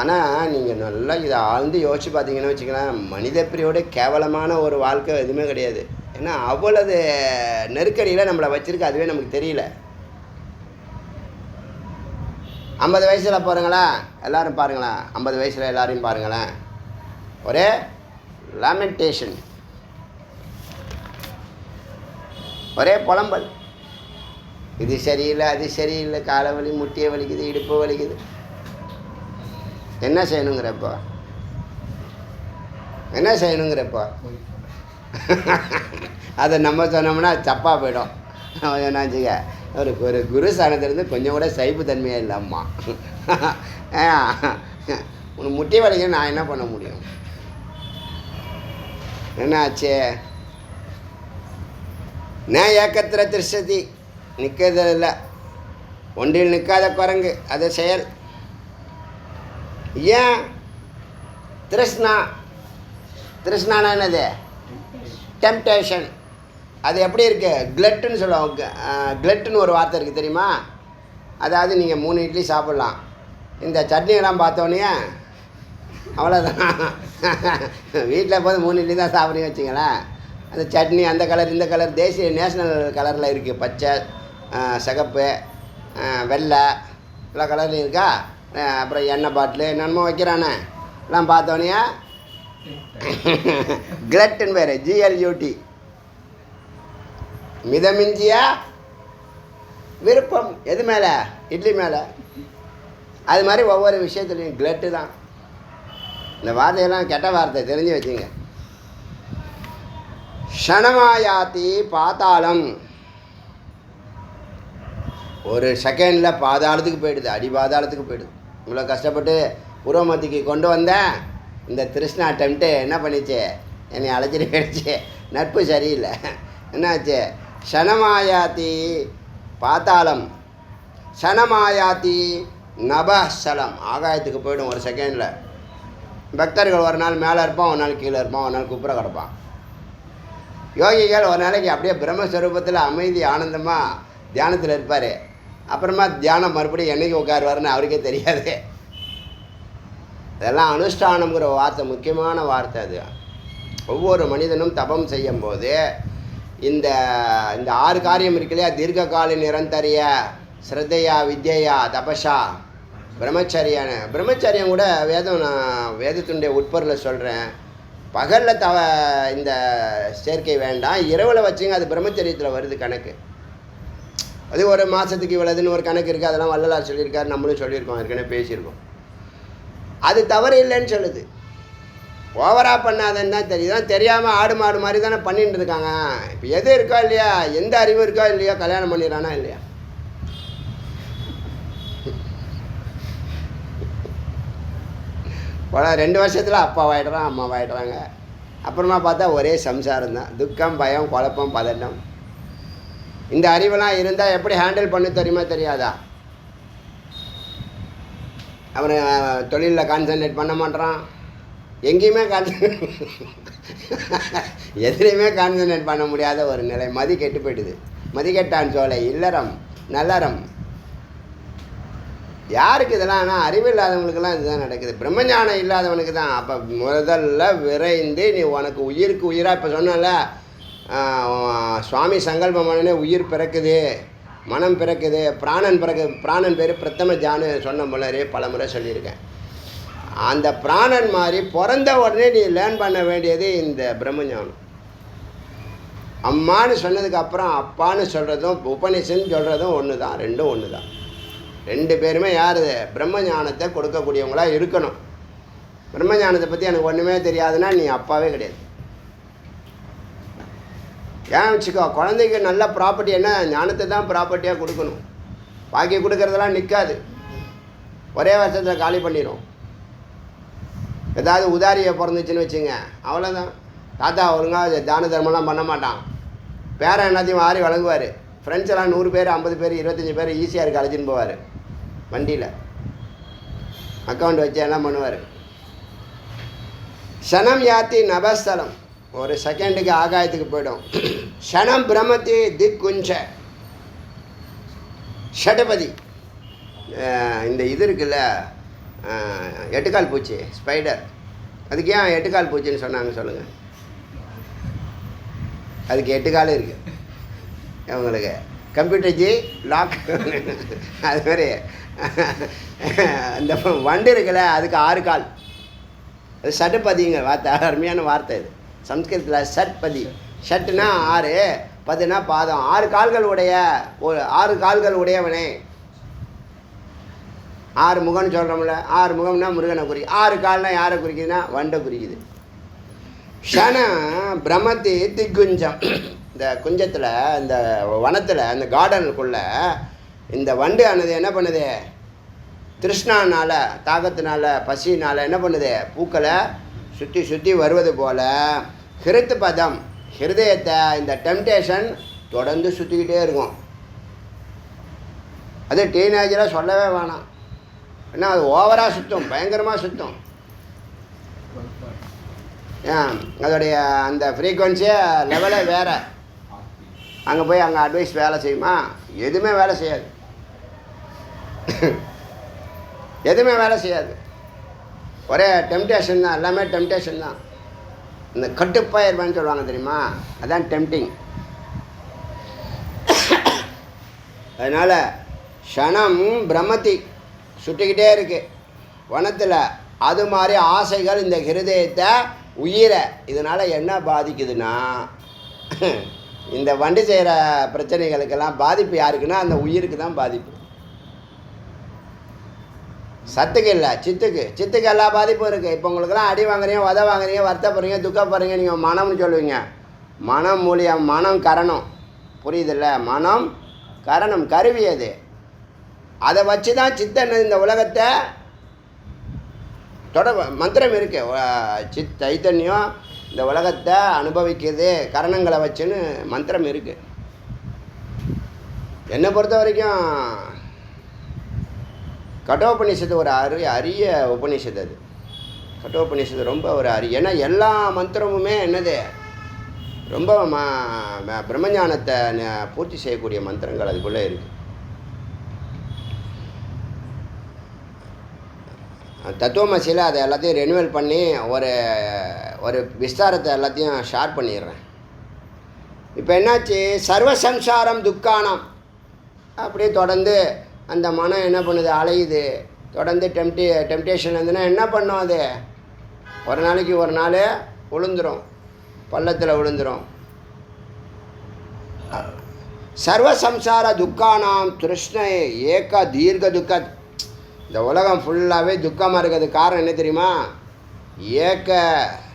ஆனால் நீங்கள் நல்லா இதை ஆழ்ந்து யோசிச்சு பார்த்தீங்கன்னு வச்சுக்கலாம், மனித பிரியோட கேவலமான ஒரு வாழ்க்கை எதுவுமே கிடையாது. ஏன்னா அவ்வளவு நெருக்கடியில் நம்மளை வச்சுருக்கு, அதுவே நமக்கு தெரியல. 50 வயசில் பாருங்களேன், எல்லோரும் பாருங்களேன், 50 வயசில் எல்லோரையும் பாருங்களேன், ஒரே லாமெண்டேஷன், ஒரே புலம்பல். இது சரியில்லை, அது சரியில்லை, காலை வலி, முட்டியை வலிக்குது, இடுப்பு வலிக்குது. என்ன செய்யணுங்கிறப்போ அதை நம்ம சொன்னோம்னா தப்பாக போயிடும். என்னாச்சுங்க, ஒரு குரு ஸ்தானத்திலேருந்து கொஞ்சம் கூட சைப்பு தன்மையாக இல்லை. அம்மா உனக்கு முட்டி வலிக்க நான் என்ன பண்ண முடியும்? என்ன ஆச்சு? நான் ஏக்கத்தில் திருஷ்டி நிற்கிறது இல்லை. ஒன்றில் நிற்காத குரங்கு, அது செயல். ஏன்? திருஷ்ணானா என்னது? டெம்டேஷன். அது எப்படி இருக்குது? கிளட்டுன்னு சொல்லுவாங்க. கிளட்டுன்னு ஒரு வார்த்தை இருக்குது தெரியுமா? அதாவது நீங்கள் 3 இட்லி சாப்பிட்லாம், இந்த சட்னியெல்லாம் பார்த்தோன்னே அவ்வளோதான். வீட்டில் போது 3 இட்லி தான் சாப்பிட்றீங்க வச்சுங்களேன். அந்த சட்னி அந்த கலர் இந்த கலர் தேசிய நேஷ்னல் கலரில் இருக்குது. பச்சை, சிகப்பு, வெள்ளை எல்லா கலர்லையும் இருக்கா. அப்புறம் எண்ணெய் பாட்டிலு என்னென்னமோ வைக்கிறானே எல்லாம் பார்த்தோன்னே கிளட்டுன்னு பேர், GLUT. மிதமிஞ்சிய விருப்பம் எது மேலே? இட்லி மேலே. அது மாதிரி ஒவ்வொரு விஷயத்துலையும் கிளட்டு தான். இந்த வார்த்தையெல்லாம் கெட்ட வார்த்தை, தெரிஞ்சு வச்சுங்க. க்ஷணமாயாத்தி பாதாளம், ஒரு செகண்டில் பாதாளத்துக்கு போயிடுது, அடி பாதாளத்துக்கு போயிடுது. இவ்வளோ கஷ்டப்பட்டு புரோமதிக்கு கொண்டு வந்தேன். இந்த திருஷ்ணா டெம்ட்டு என்ன பண்ணிச்சு? என்னை அழைச்சிட்டு போயிடுச்சு. நட்பு சரியில்லை. என்னாச்சு? க்ஷணமாயாத்தி பாதாளம், க்ஷணமாயாத்தி நபஸ்தலம், ஆகாயத்துக்கு போய்டும் ஒரு செகண்டில். பக்தர்கள் ஒரு நாள் மேலே இருப்பான், ஒரு நாள் கீழே இருப்பான், ஒரு நாள் குப்புற கிடப்பான். யோகிகள் ஒரு நாளைக்கு அப்படியே பிரம்மஸ்வரூபத்தில் அமைதி ஆனந்தமாக தியானத்தில் இருப்பார். அப்புறமா தியானம் மறுபடியும் என்றைக்கு உட்காருவாருன்னு அவருக்கே தெரியாது. இதெல்லாம் அனுஷ்டானம்ங்கிற வார்த்தை முக்கியமான வார்த்தை. அது ஒவ்வொரு மனிதனும் தபம் செய்யும்போது இந்த இந்த 6 காரியம் இருக்கு இல்லையா? தீர்க்ககால நிரந்தரிய ஸ்ரத்தையா வித்யா தபஷா பிரம்மச்சரியான. பிரம்மச்சரியம் கூட வேதம், நான் வேதத்துடைய உட்பொருளை சொல்கிறேன். பகலில் இந்த சேர்க்கை வேண்டாம், இரவில் வச்சுங்க. அது பிரம்மச்சரியத்தில் வருது கணக்கு. அது ஒரு மாதத்துக்கு இவ்வளோதுன்னு ஒரு கணக்கு இருக்குது. அதெல்லாம் வள்ளலார் சொல்லியிருக்காரு, நம்மளும் சொல்லியிருக்கோம், ஏற்கனவே பேசியிருக்கோம். அது தவறு இல்லைன்னு சொல்லுது. ஓவராக பண்ணாதன்னு தான் தெரியுது. தெரியாமல் ஆடு மாடு மாதிரி தானே பண்ணிட்டு இருக்காங்க. இப்போ எது இருக்கோ இல்லையா, எந்த அறிவு இருக்கோ இல்லையா, கல்யாணம் பண்ணிடுறானா இல்லையா? பல 2 வருஷத்தில் அப்பாவாயிடுறான், அம்மாவாயிடுறாங்க. அப்புறமா பார்த்தா ஒரே சம்சாரம் தான். துக்கம், பயம், குழப்பம், பதட்டம். இந்த அறிவெல்லாம் இருந்தால் எப்படி ஹேண்டில் பண்ண தெரியுமா தெரியாதா? அவனை தொழிலில் கான்சன்ட்ரேட் பண்ண மாட்டான், எங்கேயுமே எதுலேயுமே கான்சன்ட்ரேட் பண்ண முடியாத ஒரு நிலை. மதி கெட்டு போயிடுது. மதி கெட்டான் சோலை இல்லறம் நல்லறம். யாருக்கு இதெல்லாம்? ஆனால் அறிவு இல்லாதவங்களுக்கெல்லாம் இதுதான் நடக்குது. பிரம்மஞானம் இல்லாதவனுக்கு தான். அப்போ முதல்ல விரைந்து நீ உனக்கு உயிருக்கு உயிராக, இப்போ சொன்னல சுவாமி சங்கல்பம் பண்ணனே உயிர் பிறக்குது, மனம் பிறக்குது, பிராணன் பிறக்குது. பிராணன் பேர் பிரதம ஜானு சொன்ன போலரே பல முறை சொல்லியிருக்கேன். அந்த பிராணன் மாதிரி பிறந்த உடனே நீ லேர்ன் பண்ண வேண்டியது இந்த பிரம்மஞானம். அம்மானு சொன்னதுக்கு அப்புறம் அப்பான்னு சொல்கிறதும் உபநிஷன்னு சொல்கிறதும் ஒன்று தான். ரெண்டும் ஒன்று தான். 2 பேருமே யார்? பிரம்மஞானத்தை கொடுக்கக்கூடியவங்களாக இருக்கணும். பிரம்மஞானத்தை பற்றி எனக்கு ஒன்றுமே தெரியாதுன்னா நீ அப்பாவே கிடையாது. ஏன் வச்சுக்கோ, குழந்தைக்கு நல்ல ப்ராப்பர்ட்டி என்ன? ஞானத்தை தான் ப்ராப்பர்ட்டியாக கொடுக்கணும். பாக்கி கொடுக்கறதெல்லாம் நிற்காது, ஒரே வருஷத்தில் காலி பண்ணிடும். ஏதாவது உதாரியை பிறந்துச்சுன்னு வச்சுங்க, அவ்வளோதான். தாத்தா ஒழுங்காக தான தர்மம்லாம் பண்ண மாட்டான், பேரன் எல்லாத்தையும் வாரி வழங்குவார். ஃப்ரெண்ட்ஸ் எல்லாம் 100 பேர் 50 பேர் 25 பேர் ஈஸியாக இருக்குது அழைச்சின்னு போவார். வண்டியில் அக்கௌண்ட் வச்சு எல்லாம் பண்ணுவார். க்ஷணம் யாத்தி நபஸ்தலம், ஒரு செகண்டுக்கு ஆகாயத்துக்கு போய்டும். க்ஷணம் பிரமத்தி திக்குஞ்ச ஷடபதி. இந்த இது இருக்குல்ல, 8 கால் பூச்சி, ஸ்பைடர். அதுக்கு ஏன் 8 கால் பூச்சின்னு சொன்னாங்க சொல்லுங்கள்? அதுக்கு 8 கால் இருக்குது. அவங்களுக்கு கம்ப்யூட்டர் ஜி லாக். அது மாதிரி இந்த வண்டு இருக்குல்ல, அதுக்கு 6 கால். அது ஷட்பதிங்க வார்த்தை, அருமையான வார்த்தை இது. சம்ஸ்கிருதத்தில் ஷட்பதி. ஷட்டுனா 6, பதினா பாதம். 6 கால்கள் உடைய, 6 கால்கள் உடையவனே. 6 முகம்னு சொல்கிறோம்ல, 6 முகம்னா முருகனை குறிக்குது. 6 கால்னா யாரை குறிக்குதுன்னா வண்டை குறிக்குது. க்ஷண பிரமத்தி திக்குஞ்சம். இந்த குஞ்சத்தில், இந்த வனத்தில், அந்த கார்டனுக்குள்ளே இந்த வண்டு ஆனது என்ன பண்ணுது? திருஷ்ணானால், தாகத்தினால, பசினால் என்ன பண்ணுது? பூக்களை சுற்றி சுற்றி வருவது போல் ஹிருத்து பதம், ஹிருதயத்தை இந்த டெம்டேஷன் தொடர்ந்து சுற்றிக்கிட்டே இருக்கும். அது டீனேஜராக சொல்லவே வேணாம். ஏன்னா அது ஓவராக சுற்றும், பயங்கரமாக சுற்றும். அதோடைய அந்த ஃப்ரீக்குவன்சியே லெவலே வேறு. அங்கே போய் அங்கே அட்வைஸ் வேலை செய்யுமா? எதுவுமே வேலை செய்யாது. எதுவுமே வேலை செய்யாது. ஒரே டெம்டேஷன் தான், எல்லாமே டெம்டேஷன் தான். இந்த கட்டுப்பாயிருவான்னு சொல்லுவாங்க தெரியுமா, அதான் டெம்டிங். அதனால் க்ஷணம் பிரம்மத்தி சுட்டிக்கிட்டே இருக்கு வனத்தில். அது மாதிரி ஆசைகள் இந்த ஹிருதயத்தை, உயிரை. இதனால் என்ன பாதிக்குதுன்னா, இந்த வண்டி செய்கிற பிரச்சனைகளுக்கெல்லாம் பாதிப்பு யாருக்குன்னா அந்த உயிருக்கு தான் பாதிப்பு. சத்துக்கு இல்லை, சித்துக்கு. சித்துக்கு எல்லா பாதிப்பும் இருக்குது. இப்போ உங்களுக்கெல்லாம் அடி வாங்குறீங்க, உத வாங்குறீங்க, வருத்தப்படுறீங்க, துக்கப்படுறீங்க. நீங்கள் மனம்னு சொல்லுவீங்க. மனம் மூலியம், மனம் கரணம், புரியுதில்ல? மனம் கரணம், கருவி அது. அதை வச்சு தான் சித்தன் இந்த உலகத்தை மந்திரம் இருக்கு. சைத்தன்யம் இந்த உலகத்தை அனுபவிக்கிறது கரணங்களை வச்சுன்னு மந்திரம் இருக்கு. என்னை பொறுத்த வரைக்கும் கட்டோபனிஷத்து ஒரு அரிய உபநிஷத்து. அது கட்டோபனிஷத்து ரொம்ப ஒரு அரிய, ஏன்னா எல்லா மந்திரமுமே என்னது ரொம்ப பிரம்மஞானத்தை பூர்த்தி செய்யக்கூடிய மந்திரங்கள் அதுக்குள்ளே இருக்குது. தத்துவமசியில் அதை எல்லாத்தையும் ரெனுவல் பண்ணி ஒரு விஸ்தாரத்தை எல்லாத்தையும் ஷேர் பண்ணிடுறேன். இப்போ என்னாச்சு, சர்வசம்சாரம் துக்கானம் அப்படியே தொடர்ந்து அந்த மனம் என்ன பண்ணுது, அலையுது. தொடர்ந்து டெம்டேஷன் இருந்துன்னா என்ன பண்ணும், அது ஒரு நாளைக்கு ஒரு நாள் விழுந்துடும், பள்ளத்தில் விழுந்துடும். சர்வசம்சார துக்கானாம் திருஷ்ணை ஏக தீர்க்க துக்க. இந்த உலகம் ஃபுல்லாகவே துக்கமாக இருக்கிறது காரணம் என்ன தெரியுமா? ஏக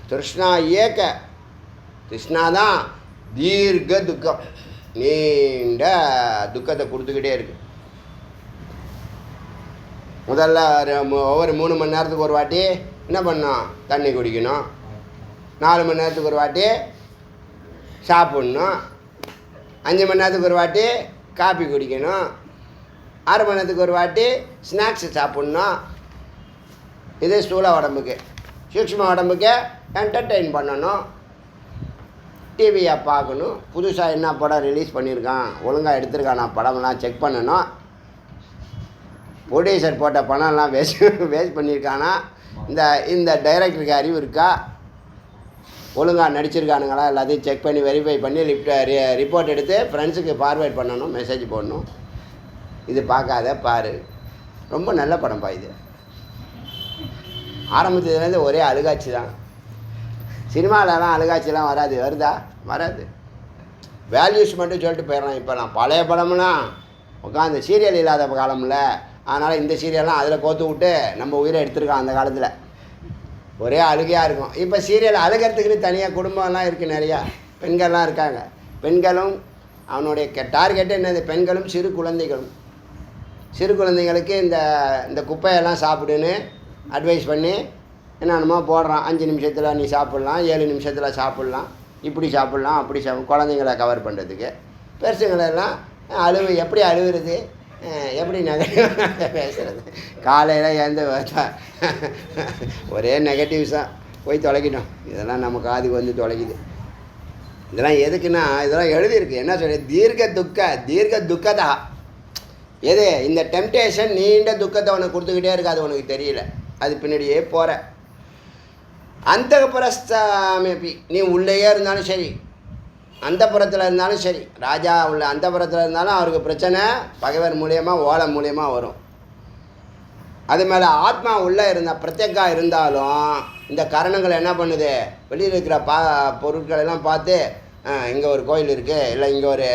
திருஷ்ணா, ஏக கிருஷ்ணா தான் தீர்க்க துக்கம், நீண்ட துக்கத்தை கொடுத்துக்கிட்டே இருக்கு. முதல்ல ஒவ்வொரு 3 மணி நேரத்துக்கு ஒரு வாட்டி என்ன பண்ணணும், தண்ணி குடிக்கணும். 4 மணி நேரத்துக்கு ஒரு வாட்டி சாப்பிட்ணும். 5 மணி நேரத்துக்கு ஒரு வாட்டி காப்பி குடிக்கணும். 6 மணி நேரத்துக்கு ஒரு வாட்டி ஸ்நாக்ஸு சாப்பிட்ணும். இது ஸ்தூல உடம்புக்கு. சூக்ஷ்ம உடம்புக்கு என்டர்டெயின் பண்ணணும், டிவியை பார்க்கணும், புதுசாக என்ன படம் ரிலீஸ் பண்ணியிருக்கான், ஒழுங்காக எடுத்திருக்கானா படம்லாம் செக் பண்ணணும். ப்ரொடியூசர் போட்ட பணம்லாம் வேஸ்ட் பண்ணியிருக்கானா, இந்த டைரக்டருக்கு அறிவு இருக்கா, ஒழுங்காக நடிச்சிருக்கானுங்களா, எல்லாத்தையும் செக் பண்ணி வெரிஃபை பண்ணி ரிப்போர்ட் எடுத்து ஃப்ரெண்ட்ஸுக்கு ஃபார்வேர்ட் பண்ணணும், மெசேஜ் போடணும். இது பார்க்காத பாரு, ரொம்ப நல்ல படம்ப்பா இது. ஆரம்பத்துலேருந்து ஒரே அழுகாட்சி தான். சினிமாவிலலாம் அழுகாட்சிலாம் வராது, வருதா? வராது. வேல்யூஸ் மட்டும் சொல்லிட்டு போயிடலாம். இப்போலாம் பழைய படம்லாம் உட்காந்து சீரியல் இல்லாத காலமில்ல, அதனால் இந்த சீரியல்லாம் அதில் கோத்து விட்டு நம்ம உயிரை எடுத்துருக்கான். அந்த காலத்தில் ஒரே அழுகையாக இருக்கும். இப்போ சீரியல் அழுகிறதுக்குன்னு தனியாக குடும்பம்லாம் இருக்குது, நிறையா பெண்கள்லாம் இருக்காங்க. பெண்களும் அவனுடைய டார்கெட்டு என்னது, பெண்களும் சிறு குழந்தைகளும். சிறு குழந்தைங்களுக்கு இந்த குப்பையெல்லாம் சாப்பிடுன்னு அட்வைஸ் பண்ணி என்னென்னமோ போடுறான். 5 நிமிஷத்தில் நீ சாப்பிட்லாம், 7 நிமிஷத்தில் சாப்பிட்லாம், இப்படி சாப்பிட்லாம், அப்படி குழந்தைங்களை கவர் பண்ணுறதுக்கு. பெருசுங்களெல்லாம் எப்படி அழுகுறது, எப்படி பேசுகிறது, காலையில் எழுந்து ஒரே நெகட்டிவ்ஸாக போய் தொலைக்கணும். இதெல்லாம் நம்ம காதுக்கு வந்து தொலைக்குது. இதெல்லாம் எதுக்குன்னா, இதெல்லாம் எழுதியிருக்கு. என்ன சொல்ல, தீர்க்க துக்கதா. எது இந்த டெம்டேஷன் நீண்ட துக்கத்தை உனக்கு கொடுத்துக்கிட்டே இருக்கு, அது உனக்கு தெரியல, அது பின்னாடியே போகிற. அந்தப்புறஸ்தாமி, நீ உள்ளேயே இருந்தாலும் சரி, அந்தப்புறத்தில் இருந்தாலும் சரி, ராஜா உள்ள அந்தப்புறத்தில் இருந்தாலும் அவருக்கு பிரச்சனை பகைவர் மூலியமாக, ஓலை மூலியமாக வரும். அது மேலே ஆத்மா உள்ளே இருந்தால், பிரத்யேகா இருந்தாலும் இந்த கரணங்கள் என்ன பண்ணுது, வெளியில் இருக்கிற பொருட்களெல்லாம் பார்த்து இங்கே ஒரு கோயில் இருக்குது, இல்லை இங்கே ஒரு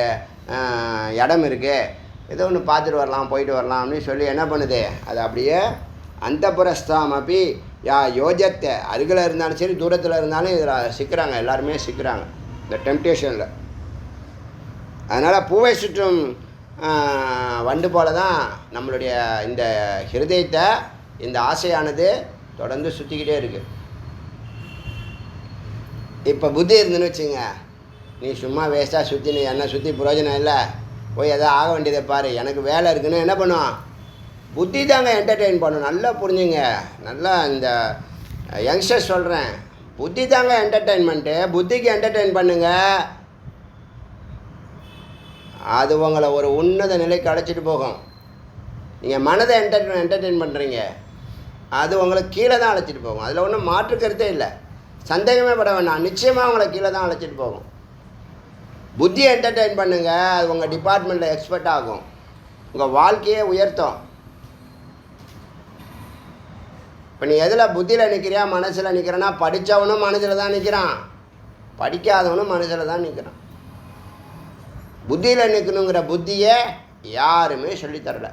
இடம் இருக்குது, ஏதோ ஒன்று பார்த்துட்டு வரலாம், போயிட்டு வரலாம் அப்படின்னு சொல்லி என்ன பண்ணுது, அது அப்படியே அந்தப்புறஸ்தாம் அப்படி யோஜத்தை, அருகில் இருந்தாலும் சரி தூரத்தில் இருந்தாலும் இதில் சிக்கிறாங்க, எல்லாருமே சிக்கிறாங்க இந்த டெம்டேஷனில். அதனால் பூவை சுற்றும் வண்டு போல தான் நம்மளுடைய இந்த ஹிருதயத்தை, இந்த ஆசையானது தொடர்ந்து சுற்றிக்கிட்டே இருக்குது. இப்போ புத்தி இருந்துன்னு வச்சுங்க, நீ சும்மா வேஸ்ட்டாக சுற்றி, நீ என்ன சுற்றி பிரயோஜனம் இல்லை, போய் எதாவது ஆக வேண்டியதை பாரு, எனக்கு வேலை இருக்குன்னு என்ன பண்ணும், புத்தி தாங்க என்டர்டெயின் பண்ணும். நல்லா புரிஞ்சுங்க, நல்லா இந்த யங்ஸ்டர்ஸ் சொல்கிறேன், புத்தி தாங்க என்டர்டெயின்மெண்ட்டு. புத்திக்கு என்டர்டெயின் பண்ணுங்க, அது உங்களை ஒரு உன்னத நிலைக்கு அழைச்சிட்டு போகும். நீங்கள் மனதை என்டர்டெயின் பண்ணுறீங்க, அது உங்களை கீழே தான் அழைச்சிட்டு போகும். அதில் ஒன்றும் மாற்று கருத்தே இல்லை, சந்தேகமே பட வேண்டாம். நிச்சயமாக உங்களை கீழே தான் அழைச்சிட்டு போகும். புத்தியை என்டர்டெயின் பண்ணுங்கள், அது உங்கள் டிபார்ட்மெண்ட்டில் எக்ஸ்பர்ட் ஆகும், உங்கள் வாழ்க்கையே உயர்த்தும். இப்போ நீ எதில் புத்தியில் நிற்கிறியா மனசில் நிற்கிறேன்னா, படித்தவனும் மனசில் தான் நிற்கிறான், படிக்காதவனும் மனசில் தான் நிற்கிறான். புத்தியில் நிற்கணுங்கிற புத்தியை யாருமே சொல்லித்தரல.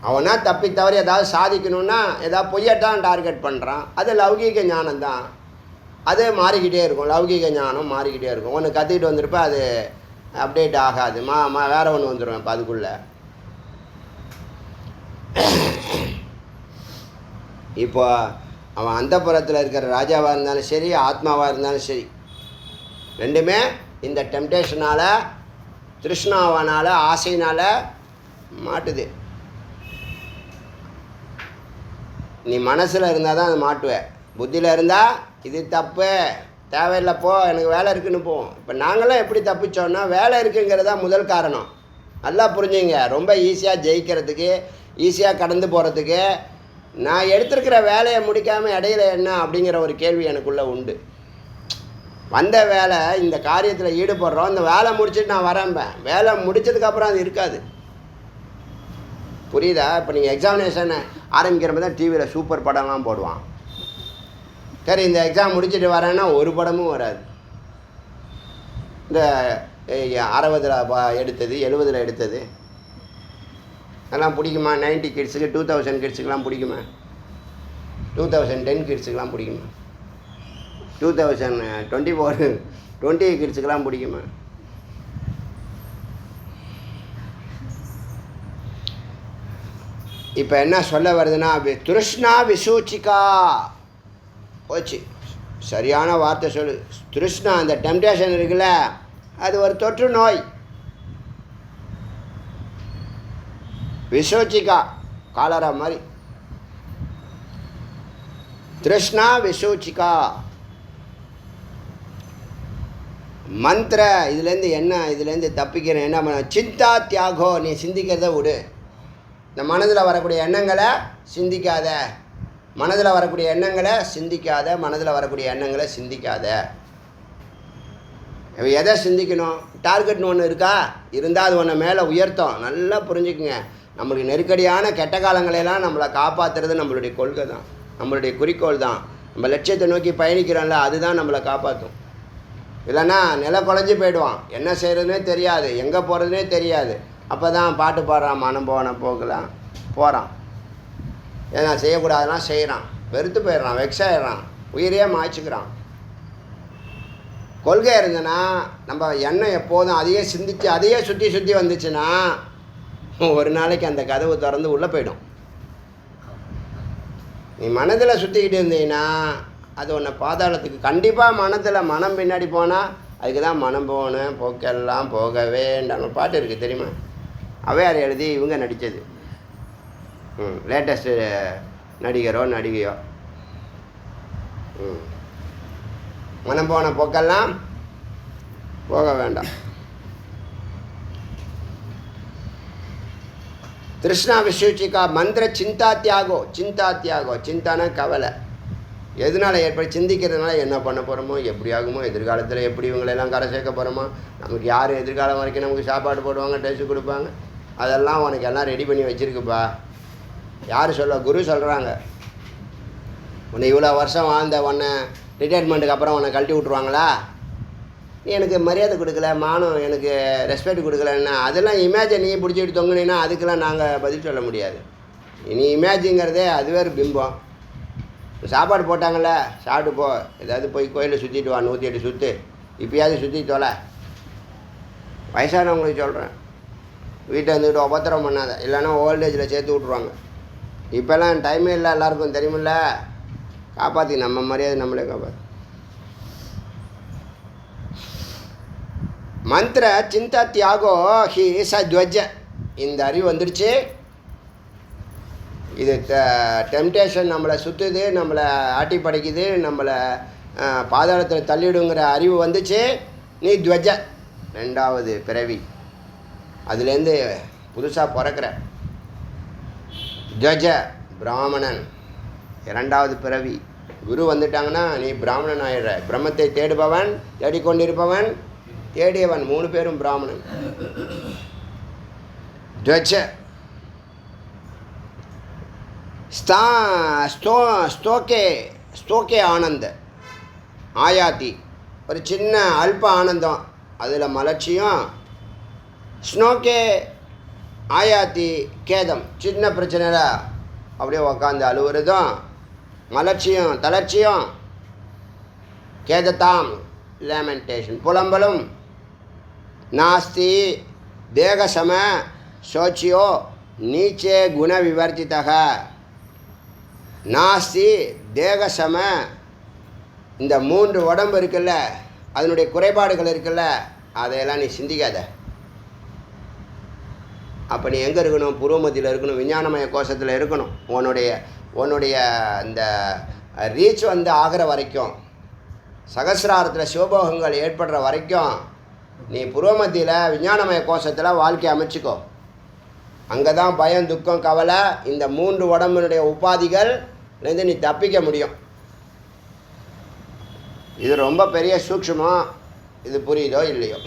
அவனா தப்பி தவறி ஏதாவது சாதிக்கணுன்னா ஏதாவது பொய்யத்தான் டார்கெட் பண்ணுறான். அது லௌகீக ஞானம் தான், அது மாறிக்கிட்டே இருக்கும். லௌகீக ஞானம் மாறிக்கிட்டே இருக்கும். ஒன்று கற்றுக்கிட்டு வந்திருப்ப அது அப்டேட் ஆகாது, வேறு ஒன்று வந்துடும். இப்போ அதுக்குள்ளே இப்போ அவன் அந்தப்புறத்தில் இருக்கிற ராஜாவாக இருந்தாலும் சரி, ஆத்மாவாக இருந்தாலும் சரி, ரெண்டுமே இந்த டெம்டேஷனால், திருஷ்ணாவனால், ஆசையினால் மாட்டுது. நீ மனசில் இருந்தால் தான் அது மாட்டுவேன். புத்தியில் இருந்தால் இது தப்பு, தேவையில்லைப்போ, எனக்கு வேலை இருக்குன்னு போவோம். இப்போ நாங்களாம் எப்படி தப்பிச்சோன்னா, வேலை இருக்குங்கிறது தான் முதல் காரணம். நல்லா புரிஞ்சுங்க. ரொம்ப ஈஸியாக ஜெயிக்கிறதுக்கு, ஈஸியாக கடந்து போகிறதுக்கு, நான் எடுத்துருக்கிற வேலையை முடிக்காமல் இடையில என்ன அப்படிங்கிற ஒரு கேள்வி எனக்குள்ளே உண்டு. வந்த வேலை, இந்த காரியத்தில் ஈடுபடுறோம், இந்த வேலை முடிச்சுட்டு நான் வரேன்பேன். வேலை முடித்ததுக்கப்புறம் அது இருக்காது. புரியுதா? இப்போ நீங்கள் எக்ஸாமினேஷன் ஆரம்பிக்கிறப்ப தான் டிவியில் சூப்பர் படம்லாம் போடுவான். சரி, இந்த எக்ஸாம் முடிச்சுட்டு வரேன்னா ஒரு படமும் வராது. இந்த 60 எடுத்தது, 70 எடுத்தது அதெல்லாம் பிடிக்குமா? 90 கிட்ஸுக்கு, 2000 கிட்ஸுக்கெலாம் பிடிக்குமா? 2010 கிட்ஸுக்கெலாம் பிடிக்குமா? 2020 கிட்ஸுக்கெலாம் பிடிக்குமா? இப்போ என்ன சொல்ல வருதுன்னா, திருஷ்ணா விசூச்சிகா போச்சு. சரியான வார்த்தை சொல்லு. திருஷ்ணா, அந்த டெம்டேஷன் இருக்குல்ல, அது ஒரு தொற்று நோய். விசூச்சிகா காலரா மாதிரி. திருஷ்ணா விசூச்சிகா மந்திர. இதுலேருந்து என்ன, இதுலேருந்து தப்பிக்கிறேன் என்ன பண்ண? சிந்தா தியாகோ. நீ சிந்திக்கிறத விடு. இந்த மனதில் வரக்கூடிய எண்ணங்களை சிந்திக்காத, மனதில் வரக்கூடிய எண்ணங்களை சிந்திக்காத, மனதில் வரக்கூடிய எண்ணங்களை சிந்திக்காத. எதை சிந்திக்கணும்? டார்கெட்னு ஒன்று இருக்கா? இருந்தால் அது ஒன்று மேலே உயர்த்தும். நல்லா புரிஞ்சுக்குங்க. நம்மளுக்கு நெருக்கடியான கெட்ட காலங்களையெல்லாம் நம்மளை காப்பாற்றுறது நம்மளுடைய கொள்கை தான், நம்மளுடைய குறிக்கோள் தான். நம்ம லட்சியத்தை நோக்கி பயணிக்கிறோம்ல, அதுதான் நம்மளை காப்பாற்றும். இல்லைன்னா நில குழஞ்சி போயிடுவான், என்ன செய்கிறதுனே தெரியாது, எங்கே போகிறதுனே தெரியாது. அப்போ தான் பாட்டு பாடுறான், மனம் போன போகலாம் போகிறான், ஏன்னா செய்யக்கூடாதுலாம் செய்கிறான், வெறுத்து போயிடுறான், வெக்ஸ் ஆகிடுறான், உயிரையே மாய்ச்சிக்கிறான். கொள்கை இருந்ததுன்னா நம்ம எண்ணம் எப்போதும் அதையே சிந்திச்சு அதையே சுற்றி சுற்றி வந்துச்சுன்னா ஒரு நாளைக்கு அந்த கதவு திறந்து உள்ளே போயிடும். நீ மனதில் சுற்றிக்கிட்டு இருந்தீங்கன்னா அது உன்னை பாதாளத்துக்கு கண்டிப்பாக. மனம் பின்னாடி போனால் அதுக்கு தான் மனம் போகணும், போக்கெல்லாம் போக வேண்டாம் பாட்டு இருக்குது தெரியுமா? அவையார் எழுதி இவங்க நடித்தது. லேட்டஸ்ட்டு நடிகரோ நடிகையோ. மனம் போன போக்கெல்லாம் போக வேண்டாம். திருஷ்ணா விசூச்சிகா மந்திர சிந்தா தியாகோ. சிந்தா தியாகோ, சிந்தானா கவலை. எதனால் ஏற்படி சிந்திக்கிறதுனால என்ன பண்ண போகிறோமோ, எப்படி ஆகுமோ, எதிர்காலத்தில் எப்படி இவங்களெல்லாம் கரை சேர்க்க போகிறோமோ, நமக்கு யார் எதிர்காலம் வரைக்கும் நமக்கு சாப்பாடு போடுவாங்க, டெஸ்ட்டு கொடுப்பாங்க, அதெல்லாம் உனக்கு எல்லாம் ரெடி பண்ணி வச்சுருக்குப்பா. யார் சொல்ல? குரு சொல்கிறாங்க. உன்னை இவ்வளோ வருஷம் வாழ்ந்த உன்னை ரிட்டையர்மெண்ட்டுக்கு அப்புறம் உன்னை கழட்டி விட்ருவாங்களா? நீ எனக்கு மரியாதை கொடுக்கல, மானம் எனக்கு ரெஸ்பெக்ட் கொடுக்கலன்னா அதெல்லாம் இமேஜை நீ பிடிச்சிட்டு தொங்குனீன்னா அதுக்கெல்லாம் நாங்கள் பதில் சொல்ல முடியாது. நீ இமேஜுங்கிறதே அதுவே ஒரு பிம்பம். சாப்பாடு போட்டாங்கள்ல, சாப்பிட்டு போ, ஏதாவது போய் கோயிலில் சுற்றிட்டு வா, 108 சுற்று, இப்போயாவது சுற்றி தொலை. வயசானவங்களுக்கு சொல்கிறேன், வீட்டை வந்துக்கிட்டு உபத்திரம் பண்ணாத, இல்லைன்னா ஓல்டேஜில் சேர்த்து விட்ருவாங்க. இப்போல்லாம் டைமே இல்லை, எல்லாருக்கும் தெரியுமில்ல. காப்பாற்றி நம்ம மரியாதை நம்மளே காப்பாற்று. மந்திர சிந்தா தியாகோ ஹி சத்வஜ. இந்த அறிவு வந்துடுச்சு. இது டெம்டேஷன் நம்மளை சுற்றுது, நம்மளை ஆட்டி படைக்குது, நம்மளை பாதாளத்தில் தள்ளிவிடுங்கிற அறிவு வந்துச்சு. நீ துவஜ, 2வது பிறவி. அதுலேருந்து புதுசாக பிறக்கிற. ஜஜ பிராமணன், இரண்டாவது பிறவி. குரு வந்துட்டாங்கன்னா நீ பிராமணன் ஆயிடுற. பிரம்மத்தை தேடுபவன், தேடிக்கொண்டிருப்பவன், தேடியவன், 3 பேரும் பிராமணன். ஜஜ ஸ்தோகே ஆனந்த ஆயாத்தி, ஒரு சின்ன அல்ப ஆனந்தம், அதில் மலர்ச்சியும். ஸ்னோகே ஆயாத்தி கேதம், சின்ன பிரச்சனையில் அப்படியே உக்காந்து அழுவுறதும் மலர்ச்சியும் தளர்ச்சியும். கேதத்தாம் லேமெண்டேஷன், புலம்பலும். நாஸ்தி தேகசம சோச்சியோ நீச்சே குண விவர்த்திதக. நாஸ்தி தேகசம, இந்த 3 உடம்பு இருக்குல்ல, அதனுடைய குறைபாடுகள் இருக்குல்ல, அதையெல்லாம் நீ சிந்திக்காத. அப்போ நீ எங்கே இருக்கணும்? புருவமத்தியில் இருக்கணும், விஞ்ஞானமய கோஷத்தில் இருக்கணும். உன்னுடைய இந்த ரீச் ஆகிற வரைக்கும், சகசிராரத்தில் சிவபோகங்கள் ஏற்படுற வரைக்கும் நீ புருவமத்தியில் விஞ்ஞானமய கோஷத்தில் வாழ்க்கை அமைச்சிக்கோ. அங்கே தான் பயம், துக்கம், கவலை, இந்த 3 உடம்பினுடைய உபாதிகள்லேருந்து நீ தப்பிக்க முடியும். இது ரொம்ப பெரிய சூக்ஷ்மம். இது புரியுதோ இல்லையோ?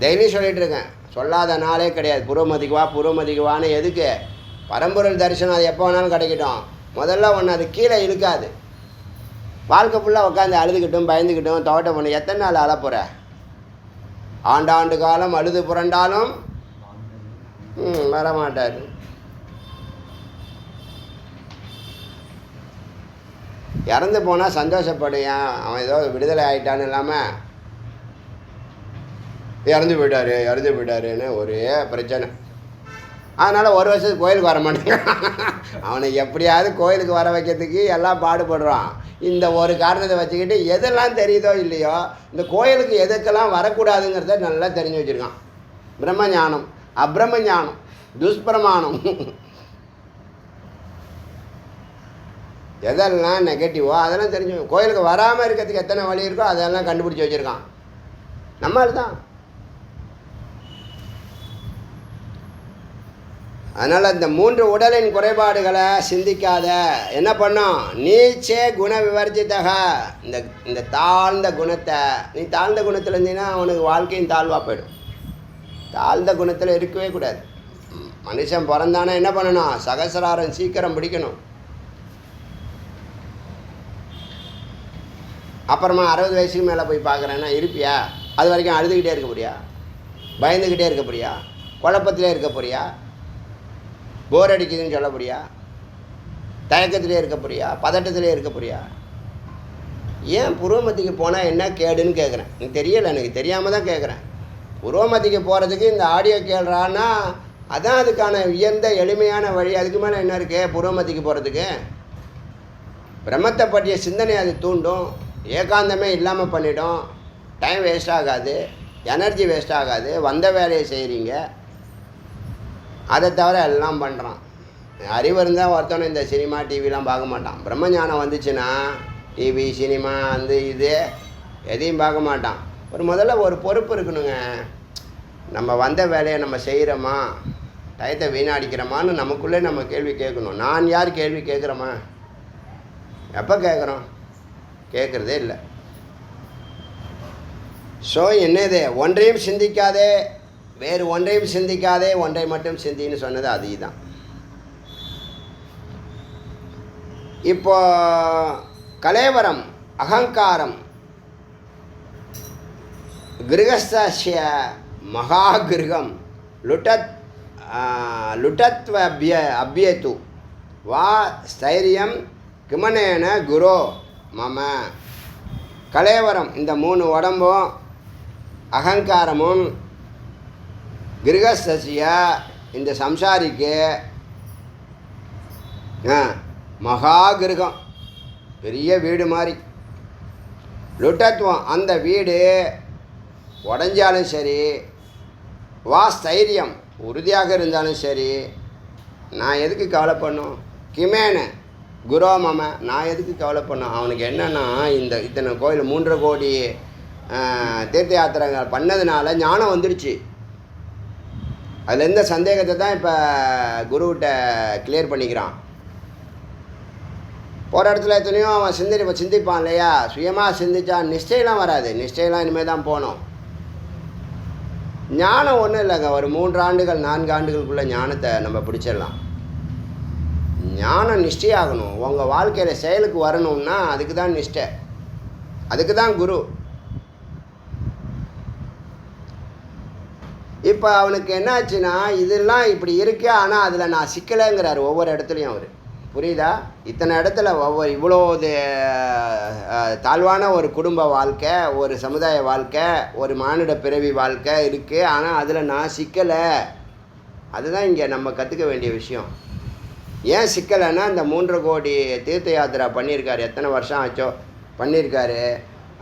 டெய்லி சொல்லிகிட்டு இருக்கேன், சொல்லாத நாளே கிடையாது. புருவமதிக்கு வான்னு. எதுக்கு? பரம்பொருள் தரிசனம் அது எப்போ வேணாலும் கிடைக்கட்டும். முதல்ல ஒன்று அது கீழே இருக்காது. வாழ்க்கை ஃபுல்லாக உட்காந்து அழுதுகிட்டும் பயந்துக்கிட்டும் தோட்டம் பண்ணி எத்தனை நாள் அழப்போகிற? ஆண்டாண்டு காலம் அழுது புரண்டாலும் வரமாட்டார். இறந்து போனால் சந்தோஷப்படுவேன், அவன் ஏதோ விடுதலை ஆகிட்டான்னு இல்லாமல் இறந்து போயிட்டாருன்னு ஒரே பிரச்சனை. அதனால் 1 வருஷத்துக்கு கோயிலுக்கு வர மாட்டேங்க. அவனை எப்படியாவது கோயிலுக்கு வர வைக்கிறதுக்கு எல்லாம் பாடுபடுறான். இந்த ஒரு காரணத்தை வச்சுக்கிட்டு எதெல்லாம் தெரியுதோ இல்லையோ, இந்த கோயிலுக்கு எதுக்கெல்லாம் வரக்கூடாதுங்கிறத நல்லா தெரிஞ்சு வச்சுருக்கான். பிரம்மஞானம், அப்பிரம ஞானம், துஷ்பிரமாணம், எதெல்லாம் நெகட்டிவோ அதெல்லாம் தெரிஞ்சு. கோயிலுக்கு வராமல் இருக்கிறதுக்கு எத்தனை வழி இருக்கோ அதெல்லாம் கண்டுபிடிச்சி வச்சுருக்கான். நம்மால் தான். அதனால் இந்த 3 உடலின் குறைபாடுகளை சிந்திக்காத. என்ன பண்ணோம்? நீச்சே குண விவர்த்திதக, இந்த தாழ்ந்த குணத்தை, நீ தாழ்ந்த குணத்தில் இருந்தீங்கன்னா அவனுக்கு வாழ்க்கையும் தாழ்வாக போயிடும். தாழ்ந்த குணத்தில் இருக்கவே கூடாது. மனுஷன் பிறந்தானா என்ன பண்ணணும்? சகசிராரம் சீக்கிரம் பிடிக்கணும். அப்புறமா 60 வயசுக்கு மேலே போய் பார்க்குறேன்னா இருப்பியா? அது வரைக்கும் அழுதுகிட்டே இருக்க போறியா? பயந்துக்கிட்டே இருக்க போறியா? குழப்பத்திலே இருக்க போறியா? போர் அடிக்குதுன்னு சொல்ல போறியா? தயக்கத்திலே இருக்க போறியா? பதட்டத்திலே இருக்க போறியா? ஏன் புருவமத்திக்கு போனால் என்ன கேடுன்னு கேட்குறேன். எனக்கு தெரியலை, எனக்கு தெரியாமல் தான் கேட்குறேன். புருவமத்திக்கு போகிறதுக்கு இந்த ஆடியோ கேள்றான்னா அதான் அதுக்கான உயர்ந்த எளிமையான வழி. அதுக்கு மேலே என்ன இருக்கு? புருவமத்திக்கு போகிறதுக்கு பிரம்மத்தை பற்றிய சிந்தனை அது தூண்டும். ஏகாந்தமே இல்லாமல் பண்ணிடும். டைம் வேஸ்ட் ஆகாது, எனர்ஜி வேஸ்ட் ஆகாது. வந்த வேலையை செய்கிறீங்க, அதை தவிர எல்லாம் பண்ணுறான். அறிவு இருந்தால் ஒருத்தவனை இந்த சினிமா டிவிலாம் பார்க்க மாட்டான். பிரம்மஞானம் வந்துச்சுன்னா டிவி சினிமா இது எதையும் பார்க்க மாட்டான். முதல்ல ஒரு பொறுப்பு இருக்கணுங்க. நம்ம வந்த வேலையை நம்ம செய்கிறோமா, டயத்தை வீணாடிக்கிறோமான்னு நமக்குள்ளே நம்ம கேள்வி கேட்கணும். நான் யார் கேள்வி கேட்குறோமா? எப்போ கேட்குறோம்? கேட்குறதே இல்லை. ஸோ என்னது? ஒன்றையும் சிந்திக்காதே, வேறு ஒன்றையும் சிந்திக்காதே, ஒன்றை மட்டும் சிந்தின்னு சொன்னது அதுதான். இப்போ கலேவரம், அகங்காரம், கிரகஸ்தஸ்ய மகாகிருகம் லுட்டத்வ அபியேது வா ஸ்தைரியம் கிமனேன குரோ மம. கலேவரம், இந்த 3 உடம்பும் அகங்காரமும் கிரகஸ்தஸ்ய, இந்த சம்சாரிக்கு மகாகிருகம், பெரிய வீடு மாதிரி. லுட்டத்துவம், அந்த வீடு உடஞ்சாலும் சரி, வா ஸ்தைரியம், உறுதியாக இருந்தாலும் சரி, நான் எதுக்கு கவலைப்படணும்? கிமேன குரோ மம, நான் எதுக்கு கவலைப்படணும்? அவனுக்கு என்னென்னா இத்தனை கோயில் 3.5 கோடி தீர்த்த யாத்திரைகள் பண்ணதுனால ஞானம் வந்துடுச்சு. அதில் இருந்த சந்தேகத்தை தான் இப்போ குருக்கிட்ட கிளியர் பண்ணிக்கிறான். போகிற இடத்துல எத்தனையோ அவன் சிந்திப்பான் இல்லையா, சுயமாக சிந்திச்சான். நிஷ்டையெல்லாம் வராது, நிஷ்டையெல்லாம் இனிமேல் தான் போகணும். ஞானம் ஒன்றும் இல்லைங்க, ஒரு 3 ஆண்டுகள் 4 ஆண்டுகளுக்குள்ளே ஞானத்தை நம்ம பிடிச்சிடலாம். ஞானம் நிஷ்டையாகணும், உங்கள் வாழ்க்கையில் செயலுக்கு வரணும்னா அதுக்கு தான் நிஷ்டை, அதுக்கு தான் குரு. இப்போ அவனுக்கு என்னாச்சுன்னா இதெல்லாம் இப்படி இருக்கு, ஆனால் அதில் நான் சிக்கலைங்கிறார் ஒவ்வொரு இடத்துலையும் அவர். புரியுதா? இத்தனை இடத்துல ஒவ்வொரு இவ்வளோ தாழ்வான ஒரு குடும்ப வாழ்க்கை, ஒரு சமுதாய வாழ்க்கை, ஒரு மானிட பிறவி வாழ்க்கை இருக்குது, ஆனால் அதில் நான் சிக்கலை. அதுதான் இங்கே நம்ம கற்றுக்க வேண்டிய விஷயம். ஏன் சிக்கலைன்னா இந்த 3 கோடி தீர்த்த யாத்திரா பண்ணியிருக்காரு, எத்தனை வருஷம் ஆச்சோ பண்ணியிருக்காரு.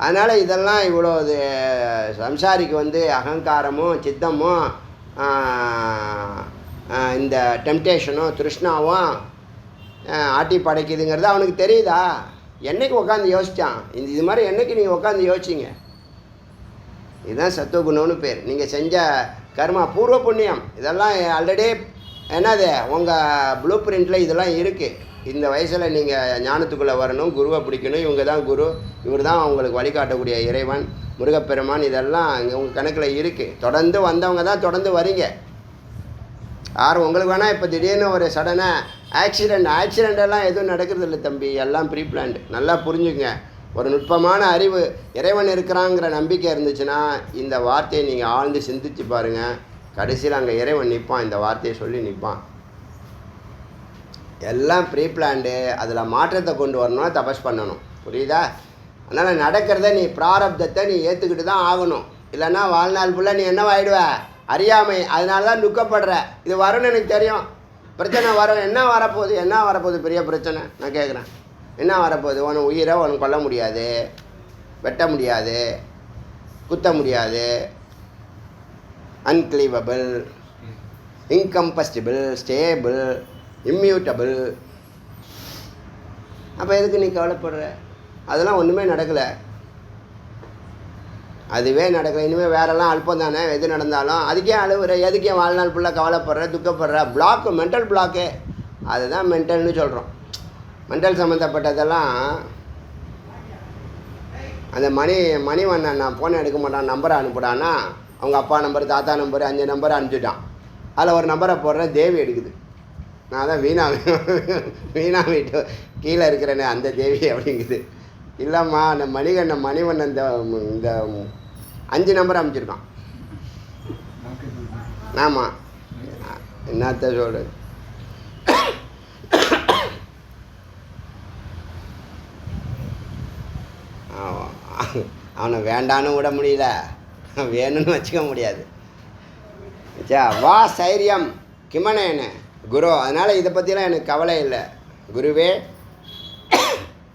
அதனால் இதெல்லாம் இவ்வளோ சம்சாரிக்கு வந்து அகங்காரமும் சித்தமும் இந்த டெம்டேஷனும் திருஷ்ணாவும் ஆட்டி படைக்குதுங்கிறது அவனுக்கு தெரியுதா? என்றைக்கு உட்காந்து யோசித்தான்? இது மாதிரி என்றைக்கு நீங்கள் உட்காந்து யோசிச்சிங்க? இதுதான் சத்துவகுணம்னு பேர். நீங்கள் செஞ்ச கர்மா பூர்வ புண்ணியம் இதெல்லாம் ஆல்ரெடி என்னது உங்கள் ப்ளூ பிரிண்டில் இதெல்லாம் இருக்குது. இந்த வயசில் நீங்கள் ஞானத்துக்குள்ளே வரணும், குருவை பிடிக்கணும், இவங்க தான் குரு, இவர் தான் அவங்களுக்கு வழிகாட்டக்கூடிய இறைவன் முருகப்பெருமான், இதெல்லாம் இங்கே உங்கள் கணக்கில் இருக்குது. தொடர்ந்து வந்தவங்க தான் தொடர்ந்து வரீங்க. யாரும் உங்களுக்கு வேணால் இப்போ திடீர்னு ஒரு சடனாக ஆக்சிடெண்ட்டெல்லாம் எதுவும் நடக்கிறது இல்லை தம்பி, எல்லாம் ப்ரீ பிளான்டு. நல்லா புரிஞ்சுங்க. ஒரு நுட்பமான அறிவு இறைவன் இருக்கிறாங்கிற நம்பிக்கை இருந்துச்சுன்னா இந்த வார்த்தையை நீங்கள் ஆழ்ந்து சிந்திச்சு பாருங்கள். கடைசியில் அங்கே இறைவன் நிற்பான், இந்த வார்த்தையை சொல்லி நிற்பான். எல்லாம் ப்ரீ பிளான்டு. அதில் மாற்றத்தை கொண்டு வரணும்னா தபஸ் பண்ணணும். புரியுதா? அதனால் நடக்கிறத நீ பிராரப்தத்தை நீ ஏற்றுக்கிட்டு தான் ஆகணும். இல்லைன்னா வாழ்நாள் ஃபுல்லாக நீ என்னவாயிடுவ? அறியாமை. அதனால தான் துக்கப்படுற. இது வரும்னு எனக்கு தெரியும், பிரச்சனை வரும். என்ன வரப்போகுது பெரிய பிரச்சனை? நான் கேட்குறேன், என்ன வரப்போகுது? உனக்கு உயிரை உனக்கு கொல்ல முடியாது, வெட்ட முடியாது, குத்த முடியாது, அன்கிளீவபிள், இன்கம்பஸ்டிபிள், ஸ்டேபிள், இம்மியூட்டபிள். அப்போ எதுக்கு நீ கவலைப்படுற? அதெல்லாம் ஒன்றுமே நடக்கலை, அதுவே நடக்கலை. இனிமேல் வேறெல்லாம் அல்பம் தானே, எது நடந்தாலும். அதுக்கே அழுவுற, எதுக்கே வாழ்நாள் ஃபுல்லாக கவலைப்படுற, துக்கப்படுற? Block, mental block. அதுதான் மென்டல்னு சொல்கிறோம். மென்டல் சம்மந்தப்பட்டதெல்லாம் அந்த மணிவண்ணன் நான் ஃபோனை எடுக்க மாட்டான், நம்பரை அனுப்புடான்னா அவங்க அப்பா நம்பர், தாத்தா நம்பர், 5 நம்பர் அனுப்பிச்சுட்டான். அதில் ஒரு நம்பரை போடுறேன், தேவி எடுக்குது. நான் தான் வீணா வீட்டு கீழே இருக்கிறேனே அந்த தேவி அப்படிங்குது. இல்லைம்மா அந்த மணிவண்ணன் இந்த 5 நம்பர் அனுப்பிச்சிருக்கான். ஆமாம், என்னத்த சொல்கிறது? அவனை வேண்டான்னு விட முடியல, வேணும்னு வச்சுக்க முடியாது. வா சைரியம் கிமனேன்னு குரு. அதனால் இதை பற்றிலாம் எனக்கு கவலை இல்லை. குருவே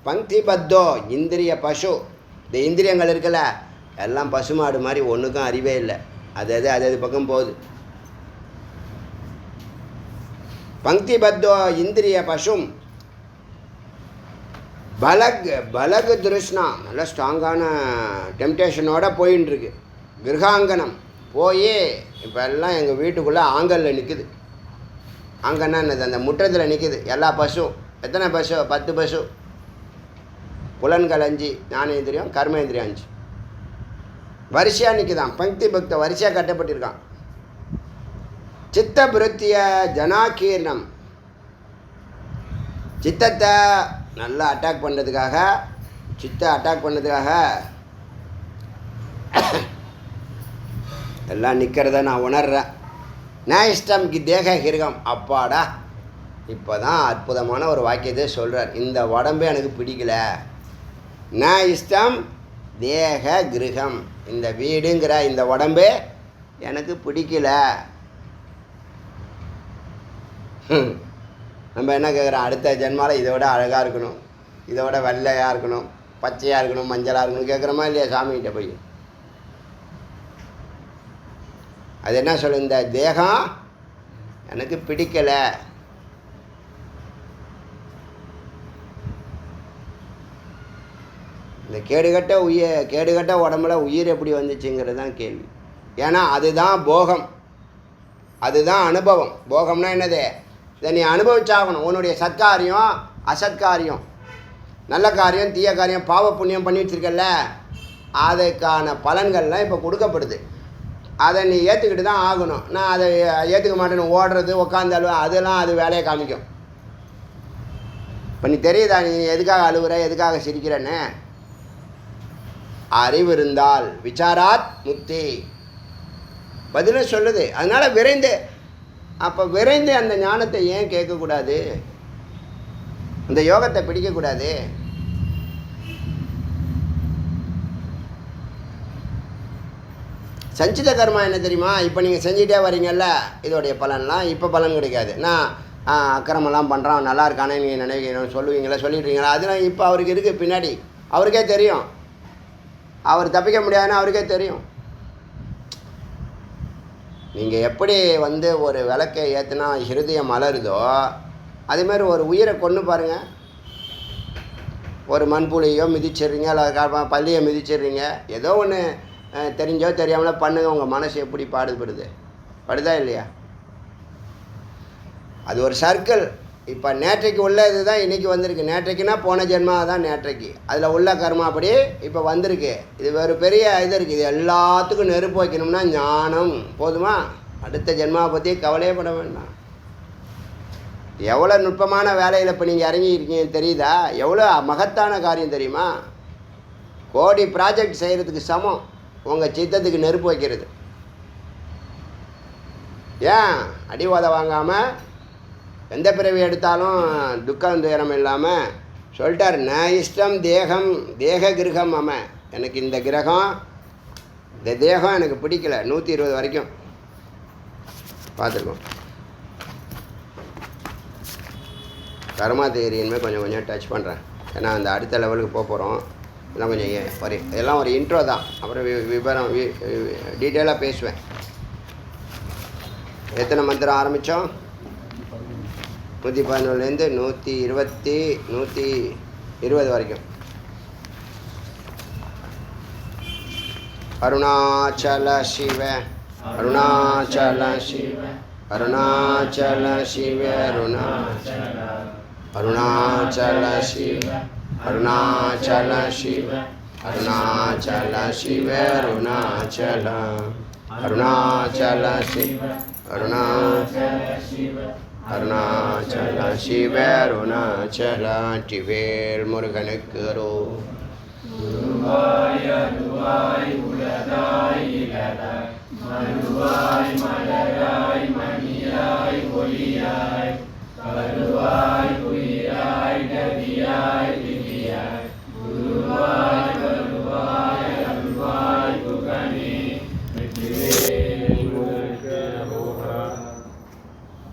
பங்கி பத்தோ இந்திரிய பசு. இந்த இந்திரியங்கள் இருக்குல்ல, எல்லாம் பசுமாடு மாதிரி, ஒன்றுக்கும் அறிவே இல்லை. அது பக்கம் போகுது. பங்கி பத்தோ இந்திரிய பசும் பலக் திருஷ்ணா. நல்ல ஸ்ட்ராங்கான டெம்டேஷனோட போயின்னு இருக்கு. கிரகாங்கனம் போய் இப்போ எல்லாம் எங்கள் வீட்டுக்குள்ளே ஆங்கலில் நிற்குது. ஆங்கன்னா என்னது? அந்த முற்றத்தில் நிற்குது எல்லா பசுவும். எத்தனை பசு? 10 பசு. புலன்கள் 5, ஞானேந்திரியம் கர்மேந்திரியம் 5 வரிசையாக நிற்குதான். பங்கி பக்த வரிசையாக கட்டப்பட்டிருக்கான். சித்த பிருத்திய ஜனாகீர்ணம். சித்தத்தை நல்லா அட்டாக் பண்ணுறதுக்காக, எல்லாம் நிற்கிறத நான் உணர்றேன். நான் இஷ்டம்க்கு தேக கிரகம். அப்பாடா, இப்போ தான் அற்புதமான ஒரு வாக்கியத்தை சொல்கிறார். இந்த உடம்பே எனக்கு பிடிக்கல. நான் இஷ்டம் தேக கிரகம். இந்த வீடுங்கிற இந்த உடம்பு எனக்கு பிடிக்கல. நம்ம என்ன கேட்குறோம்? அடுத்த ஜென்மாவில் இதை விட அழகாக இருக்கணும், இதை விட வெள்ளையாக இருக்கணும், பச்சையாக இருக்கணும், மஞ்சளாக இருக்கணும் கேட்குறோமா இல்லையா? சாமிகிட்ட போய் அது என்ன சொல்லு? இந்த தேகம் எனக்கு பிடிக்கலை. இந்த கேடுகட்ட உடம்புல உயிர் எப்படி வந்துச்சுங்கிறது தான் கேள்வி. ஏன்னா அதுதான் போகம். அதுதான் அனுபவம். போகம்னா என்னது? இதை நீ அனுபவிச்சாகணும். உன்னுடைய சத்காரியம் அசத்காரியம், நல்ல காரியம் தீய காரியம், பாவ புண்ணியம் பண்ணி வச்சிருக்கல, அதுக்கான பலன்கள்லாம் இப்போ கொடுக்கப்படுது. அதை நீ ஏற்றுக்கிட்டு தான் ஆகணும். நான் அதை ஏற்றுக்க மாட்டேன்னு ஓடுறது உட்காந்து அதெல்லாம் அது வேலையை காமிக்கும். இப்போ நீ தெரியுதா நீ எதுக்காக அழுகுற, எதுக்காக சிரிக்கிறேன்னு? அறிவு இருந்தால் விசாராத் முக்தி பதிலும் சொல்லுது. அதனால் விரைந்து, அப்போ விரைந்து அந்த ஞானத்தை ஏன் கேட்கக்கூடாது? அந்த யோகத்தை பிடிக்கக்கூடாது? சஞ்சித கர்மா என்ன தெரியுமா? இப்போ நீங்கள் செஞ்சிட்டே வரீங்கல்ல, இதோடைய பலன்லாம் இப்போ பலன் கிடைக்காது. நான் அக்கிரமெல்லாம் பண்ணுறான் நல்லா இருக்கானே நீங்கள் நினைக்கிறீங்க சொல்லுவீங்களா, சொல்லிடுறீங்களா, அதெல்லாம் இப்போ அவருக்கு இருக்குது. பின்னாடி அவருக்கே தெரியும், அவர் தப்பிக்க முடியாதுன்னு அவருக்கே தெரியும். நீங்கள் எப்படி ஒரு விளக்கை ஏற்றுனா ஹிருதயம் மலருதோ, அதேமாதிரி ஒரு உயிரை கொண்டு பாருங்கள். ஒரு மண்புலியோ மிதிச்சிடுறீங்க, இல்லை பள்ளியை மிதிச்சிடுறீங்க, ஏதோ ஒன்று தெரிஞ்சோ தெரியாமலோ பண்ணுங்கள். உங்கள் மனசு எப்படி பாடுபடுது? படுதா இல்லையா? அது ஒரு சர்க்கிள். இப்போ நேற்றைக்கு உள்ள இது தான் இன்றைக்கி வந்திருக்கு. நேற்றைக்குன்னா போன ஜென்மா தான் நேற்றைக்கு, அதில் உள்ள கர்மா அப்படி இப்போ வந்திருக்கு. இது ஒரு பெரிய இது இருக்குது. இது எல்லாத்துக்கும் நெருப்பு வைக்கணும்னா ஞானம் போதுமா? அடுத்த ஜென்மாவை பற்றி கவலையே பட வேண்டாம். எவ்வளோ நுட்பமான வேலையில் இப்போ நீங்கள் இறங்கியிருக்கீங்கன்னு தெரியுதா? எவ்வளோ மகத்தான காரியம் தெரியுமா? கோடி ப்ராஜெக்ட் செய்கிறதுக்கு சமம் உங்கள் சித்தத்துக்கு நெருப்பு வைக்கிறது. ஏன் அடிவாத வாங்காமல் எந்த பிறவி எடுத்தாலும் துக்கம் துயரம் இல்லாமல் சொல்லிட்டார். நான் இஷ்டம் தேகம் தேக கிரகம் அம, எனக்கு இந்த கிரகம் இந்த தேகம் எனக்கு பிடிக்கல. 120 வரைக்கும் பார்த்துருக்கோம். கர்மா தேரியின்மே கொஞ்சம் கொஞ்சம் டச் பண்ணுறேன். ஏன்னா அந்த அடுத்த லெவலுக்கு போக போகிறோம். இதெல்லாம் கொஞ்சம் இதெல்லாம் ஒரு இன்ட்ரோ தான். அப்புறம் விவரம் டீட்டெயிலாக பேசுவேன். எத்தனை மந்திரம் ஆரம்பித்தோம்? 111லேருந்து 120 வரைக்கும். அருணாச்சல சிவ அருணாச்சல சிவ அருணாச்சல சிவ அருணாச்சல சிவ அருணாச்சல சிவ அருணாச்சல சிவ அருணாச்சல அருணாச்சல சிவ அருணாச்சல சிவ அருணாச்சல சிவ அருணாச்சல. டிவேல் முருகனுக்கு ரோ. குருவாய் அருவாய் உலகாய் இலராய் மருவாய் மலராய் மணியாய் ஒளியாய் கருவாய் உயிராய் நதியாய்